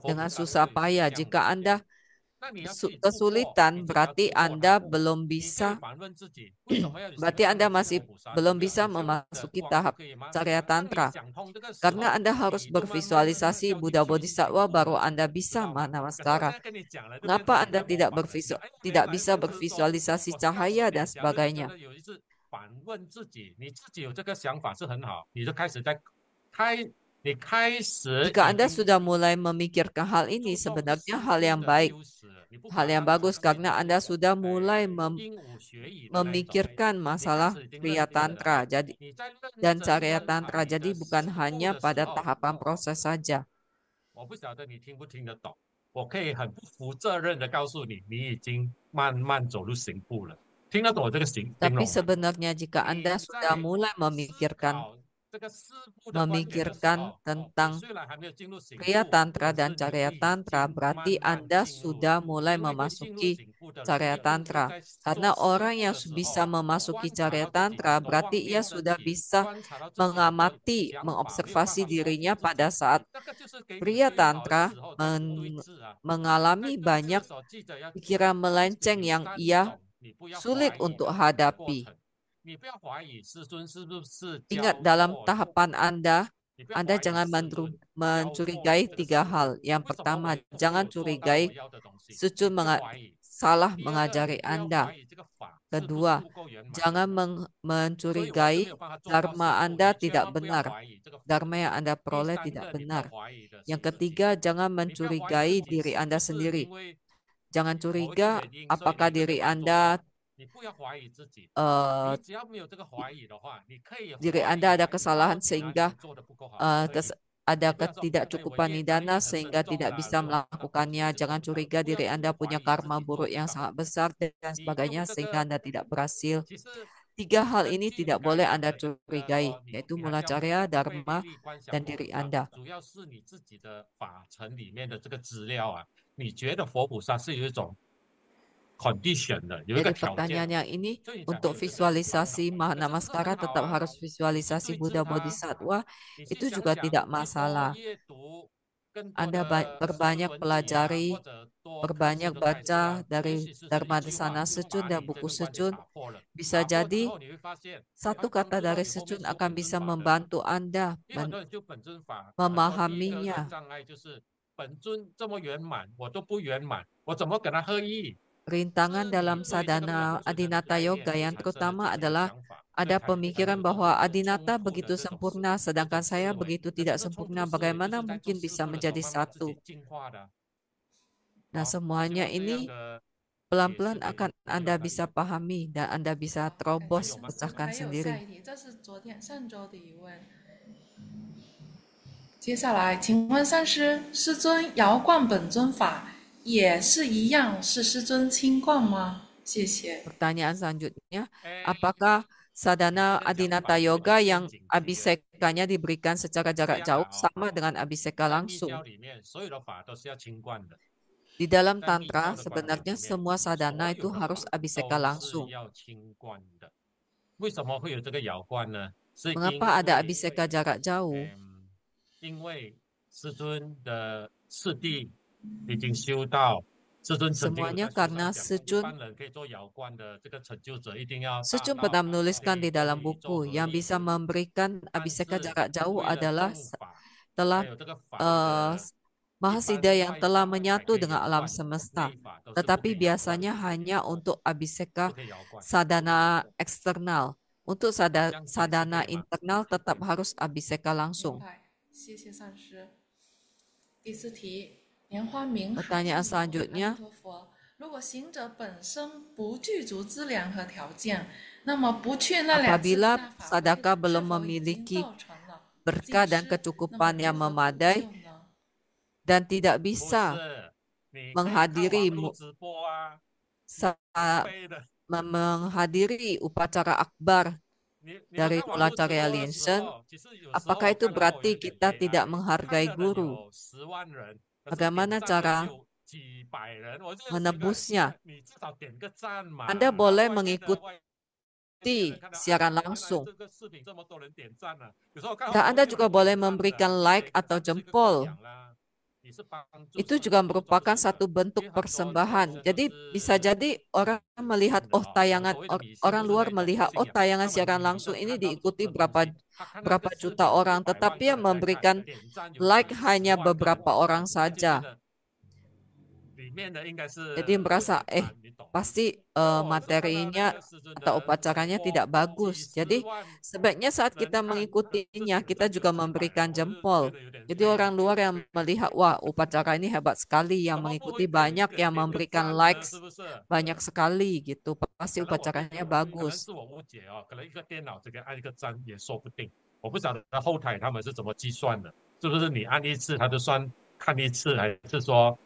Dengan susah payah, jika Anda kesulitan, berarti Anda belum bisa, berarti Anda masih belum bisa memasuki tahap Carya Tantra. Karena Anda harus bervisualisasi Buddha Bodhisattva, baru Anda bisa Mahanamaskara. Mengapa Anda tidak bisa bervisualisasi cahaya dan sebagainya? Jika Anda sudah mulai memikirkan hal ini, sebenarnya hal yang baik, hal yang bagus, karena Anda sudah mulai memikirkan masalah Kriya Tantra dan Carya Tantra. Jadi bukan hanya pada tahapan proses saja. Tapi sebenarnya jika Anda sudah mulai memikirkan tentang Kriya Tantra dan Carya Tantra, berarti Anda sudah mulai memasuki Carya Tantra. Karena orang yang bisa memasuki Carya Tantra, berarti ia sudah bisa mengamati, mengobservasi dirinya pada saat Kriya Tantra, mengalami banyak pikiran melenceng yang ia sulit untuk hadapi. Ingat, dalam tahapan Anda jangan mencurigai 3 hal. Yang pertama, jangan curigai Secun salah mengajari Anda. Kedua, jangan mencurigai Dharma Anda tidak benar. Dharma yang Anda peroleh tidak benar. Yang ketiga, jangan mencurigai diri Anda sendiri. Jangan curiga apakah diri Anda ada kesalahan sehingga ada ketidakcukupan nidana sehingga tidak bisa melakukannya. Jangan curiga diri Anda punya karma buruk yang sangat besar dan sebagainya sehingga Anda tidak berhasil. 3 hal ini tidak boleh Anda curigai, yaitu mula carya, dharma, dan diri Anda. Jadi pertanyaan yang ini untuk visualisasi Mahanamaskara tetap harus visualisasi Buddha Bodhisattva, itu juga tidak masalah. Anda berbanyak pelajari, berbanyak baca dari Dharmadesana Secun dan buku Secun. Bisa jadi satu kata dari Secun akan bisa membantu Anda memahaminya. Rintangan dalam sadhana Adinata Yoga yang terutama adalah ada pemikiran bahwa Adinata begitu sempurna, sedangkan saya begitu tidak sempurna. Bagaimana mungkin bisa menjadi satu? Nah, semuanya ini pelan-pelan akan Anda bisa pahami dan Anda bisa 好，感 terobos 谢。 pecahkan 还有下 sendiri. 一题，这是上周的疑问。接下来，请问上师，师尊摇灌本尊法也是一样是师尊亲灌吗？谢谢。 Pertanyaan selanjutnya, 哎， apakah 你 sadhana 的讲法 adinata 有 yoga 点 yang 陷阱题耶。 abhisekanya diberikan secara 这 jarak 样 jauh 啊， sama dengan abhiseka 在密教 langsung? 里面，所有的法都是要清观的。 Di dalam 在密 tantra 教的观点 sebenarnya 里面， semua 所 sadhana 有 itu 的 harus 法 abhiseka 都是 langsung. 要清观的。为什么会有这个摇灌呢？是因 Mengapa ada 为 abhiseka jarak jauh? 因为师尊的次第已经修到，师尊曾经有 Semuanya 在书上 karena 讲，一 Sejun 般人可以做摇灌的这个成就者，一定要大 Sejun 到 pernah 可 menuliskan 以 di 跟 dalam 宇宙 buku 合 yang 一。 bisa memberikan 但 abhiseka 是 jarak jauh 为了 adalah 正法，还 telah 有这个法 eh, 的一 Mahasida 般 yang 外 telah 法才 menyatu 可以 dengan 摇 alam 灌， semesta. 内法都是不可 Tetapi 以摇灌 biasanya 的， hanya untuk 不 abhiseka 可以摇灌， sadhana eksternal. Untuk 这样解释 sadhana 对吗？ internal tetap harus abhiseka 明 langsung. 白，谢谢上师。第四题，莲花明海 Pertanyaan 上师问：阿弥 selanjutnya, 陀佛，如果行者本身不具足资粮和条件，那么不去那两次 apabila 大法会 sadaka 是 belum 否已经 memiliki 造成了 berkah 尽 dan 失？那么 kecukupan 如 yang 何补 memadai 救呢？ dan tidak 不 bisa 是，你可以看 menghadiri 网络直播啊， sa- 飞的。 menghadiri upacara akbar 你有 dari 看网络直 Mulacarya 播的时 Linsen, 候，其实有时候 apakah 我 itu 看的话，我有 berarti 一点 kita 悲 tidak 哀，看 menghargai 的人 guru? 有10万人，可是点 Bagaimana 赞的 cara 有几百人，我就觉得 menebusnya? 你至少点个赞嘛。 Anda 然后 boleh 外面的 mengikuti 人看到， siaran 原来 langsung 这个视频这么多人点赞了，有时候看 dan 网络 Anda 就 juga 很多 boleh 点赞的， memberikan 你 like 给个 atau 赞是一个供 jempol. 养啦，你是帮助 Itu 社 juga 会助众 merupakan 生的， satu 因 bentuk 为很多 persembahan. 众生都 Jadi 是 bisa jadi 很 orang 迷 melihat 信的 oh 哦。我 tayangan 所谓的迷信 orang 不是 luar 那种 melihat 信 oh 仰， tayangan 他们 siaran 迷 langsung 着 ini 看到这 diikuti 这东 berapa 西，他看那个 berapa 视 juta 频有 orang, 100万 tetapi 个 yang 人在看， memberikan 点赞有 like 10 hanya 万个人 beberapa 点 orang 赞，他就觉 saja. 得里面的应该 Jadi 是不 merasa 简单，你懂吗？ pasti 所以我是看到那 materinya 个师尊 atau 的直 upacaranya 播， tidak 几 bagus. 十 Jadi 万 sebaiknya saat 人 kita 看，这 mengikutinya 点 kita 赞就 juga 几百 memberikan 人，我就觉 jempol. 得有点 Jadi 悲 orang luar yang 悲 melihat wah upacara ini hebat sekali, 怎 yang 么不 mengikuti 会给 banyak, yang 点个 memberikan 赞呢？是 likes 不是？ banyak sekali gitu. Pasti 可能我 upacaranya 可能 bagus. 是我误解哦，可能一个电脑只给按一个赞也说不定。我不晓得后台他们是怎么计算的，是不是你按一次他就算看一次，还是说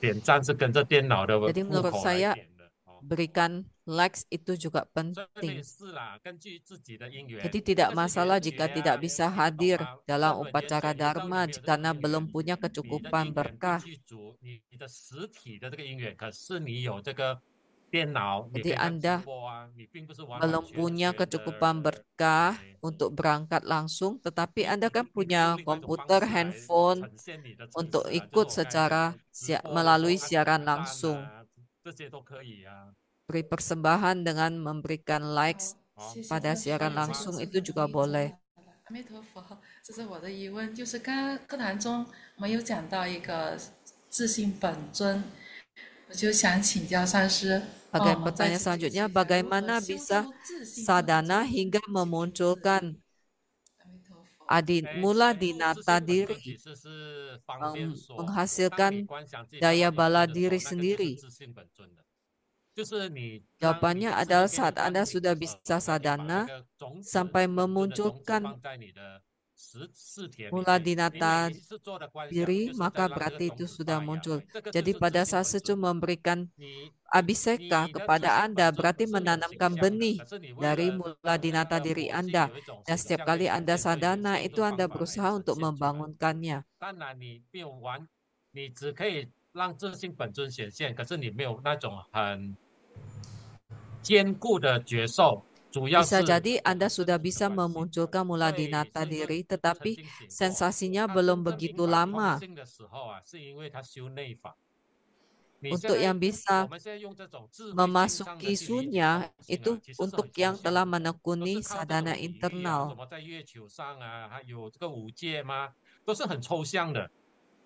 点赞是跟着电脑的 Jadi 户 menurut 口来 saya 点的？哦， berikan likes itu juga 这 penting. 也是啦，根据自己的因缘， Jadi 这 tidak 个是 masalah 缘 jika 觉 tidak 啊， bisa 你懂 hadir 吗？ dalam 根本缘 upacara 水，你知道你 Dharma 没有这个 karena 因 belum 缘， punya 你的 kecukupan 因缘不 berkah. 具足，你的实体的这个因缘，可是你有这个电脑，你可 Jadi 以看直 Anda 播啊，你并不是完 belum 全 punya 的 kecukupan berkah 对。 untuk berangkat langsung, tetapi 你 Anda 你 kan 你可以用 punya 另外一种方 komputer, 式来 handphone 呈现你的诚 untuk 实啊，就是 ikut 我刚才讲 secara 的直播的时候 melalui 按 siaran 赞 langsung. 啊，这些都可以啊。 Beri persembahan dengan memberikan 好 likes 好， 谢谢 pada 上师 siaran 这个 langsung 智 itu 慧 juga 一 boleh. 阿弥陀佛，这是我的疑问，就是刚刚课堂中我们有讲到一个自信本尊，我就想请教上师，帮我 Bagian 们再 pertanyaan 次解释 selanjutnya, 一下如何 bagaimana 修 bisa 出自信本 sadhana 尊？ hingga 请名字。 memunculkan 阿弥陀佛。 mula 修自 dinata 性本尊 diri, 其实是方便说，当你 menghasilkan 观想自己 daya 达到顶 bala 尖的时 diri 候，那个就是 sendiri. 自性本尊的，就是你当你 Jawabannya 持 adalah 戒 saat 断 Anda 定 sudah 的时 bisa 候，那你把那 sadhana 个种子 sampai 本尊的种子 memunculkan 放在你的四田里 mula 面，你 dinata 每一次做的观想， diri, 就是在 maka 让这个 berarti 种 itu 子 sudah 发芽， muncul. 这个就 Jadi 是自 pada 性 saat 本 Secu 尊。 memberikan 你 abhiseka 你的 kepada 自性 Anda, 本尊 berarti 是没有形 menanamkan 象的， benih 可是你为 dari 了 mula 让那 dinata 个 diri 果性 Anda. 有一种 Dan 形 setiap 象可以 kali 呈 Anda 现，所以有 sadhana, 限 itu 度 Anda 方法来 berusaha 呈 untuk 现出来。 membangunkannya. 当然你没有完，你只可以让自性本尊显现，可是你没有那种很坚固的觉受，主要 Bisa 是 jadi 我 Anda 们生 sudah 命的 bisa 关系。 memunculkan mula 对， dinata 师尊 diri, 曾 tetapi 经写过， sensasinya 他 belum 真正 begitu 明白空 lama. 性的时候啊，是因为他修内法。你现 Untuk 在 yang 我 bisa 们现在用这种智慧性上的 memasuki 去理解 sunya 空性 itu 啊，其实是 untuk 很抽 yang 象 telah 的，都 menekuni 是靠这 sadhana 种比喻啊， internal. 什么在月球上啊，还有这个五界吗？都是很抽象的。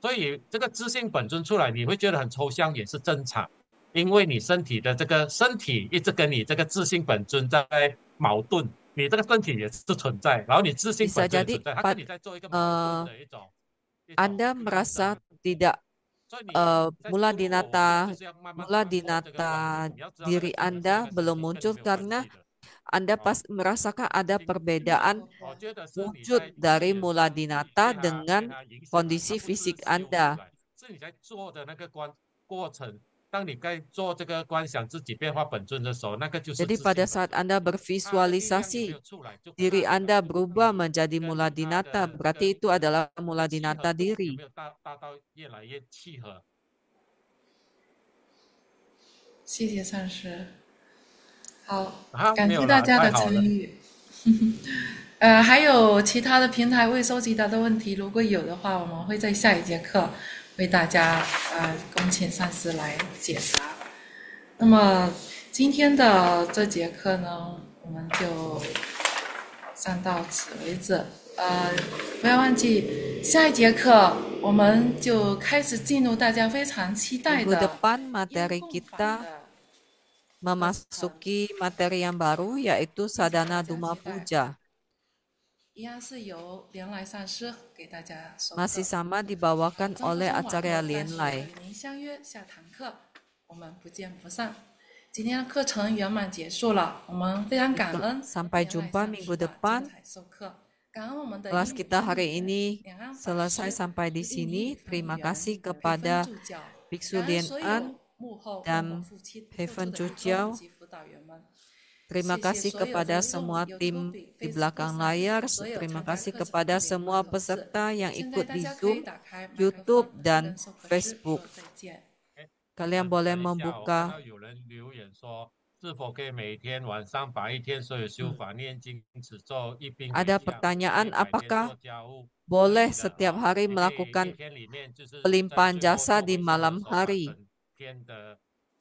所以这个自性本尊出来，你会觉得很抽象，也是正常，因为你身体的这个身体一直跟你这个自性本尊在矛盾，你这个身体也是存在，然后你自性 Bisa 本尊也 jadi 存在，它跟你在做一个矛盾的一种。 Anda merasa tidak mula dinata diri Anda belum muncul karena Anda merasakan ada perbedaan wujud dari mula dinata dengan kondisi fisik Anda. Jadi pada saat Anda bervisualisasi diri Anda berubah menjadi mula dinata, berarti itu adalah mula dinata diri. 谢谢上师。好，感谢大家的参与。还有其他的平台未收集到的问题，如果有的话，我们会在下一节课为大家恭请上师来解答。那么今天的这节课呢，我们就上到此为止。不要忘记下一节课我们就开始进入大家非常期待的 Minggu depan materi kita memasuki materi yang baru yaitu Sadhana Duma Puja. Masih sama dibawakan oleh acara Lien Lai. 今天的课程圆满结束了，我们非常感恩。 Sampai jumpa minggu depan. Kelas kita hari ini selesai sampai di sini. Terima kasih kepada Biksu Lien An dan Heaven Chujiao. Terima kasih kepada semua tim di belakang layar. Terima kasih kepada semua peserta yang ikut di Zoom, YouTube, dan Facebook. Kalian boleh membuka. Ada pertanyaan, apakah boleh setiap hari melakukan pelimpahan jasa di malam hari?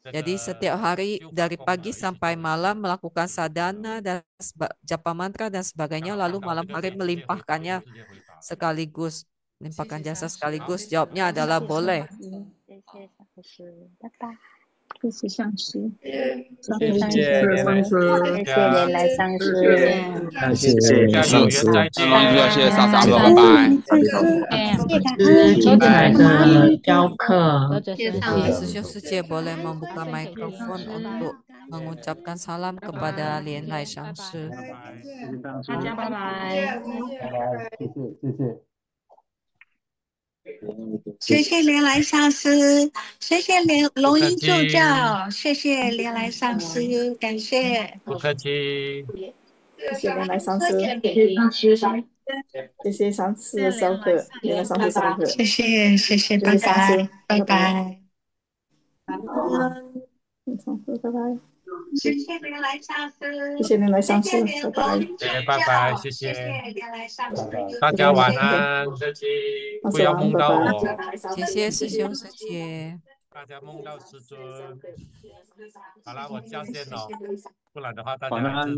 Jadi setiap hari dari pagi sampai malam melakukan sadhana dan japa mantra dan sebagainya, lalu malam hari melimpahkannya sekaligus, melimpahkan jasa sekaligus. Jawabnya adalah boleh. 谢谢上师，谢谢上师，谢谢连来上师，谢谢上师，谢谢上师，拜拜。进来的教课，师兄师姐boleh membuka mikrofon untuk mengucapkan salam kepada Lien Lai上师。大家拜拜，谢谢。 谢谢连来上师，谢谢龙吟助教，谢谢连来上师，感谢。不客气。谢谢连来上师，谢谢上师上课，连来上师上课。谢谢谢谢，拜拜拜拜。拜拜。 谢谢连来上师，谢谢连来上师，拜拜。拜拜，谢谢。大家晚安，不要梦到我。谢谢师兄师姐。大家梦到师尊。好了，我下线了，不然的话大家晚安。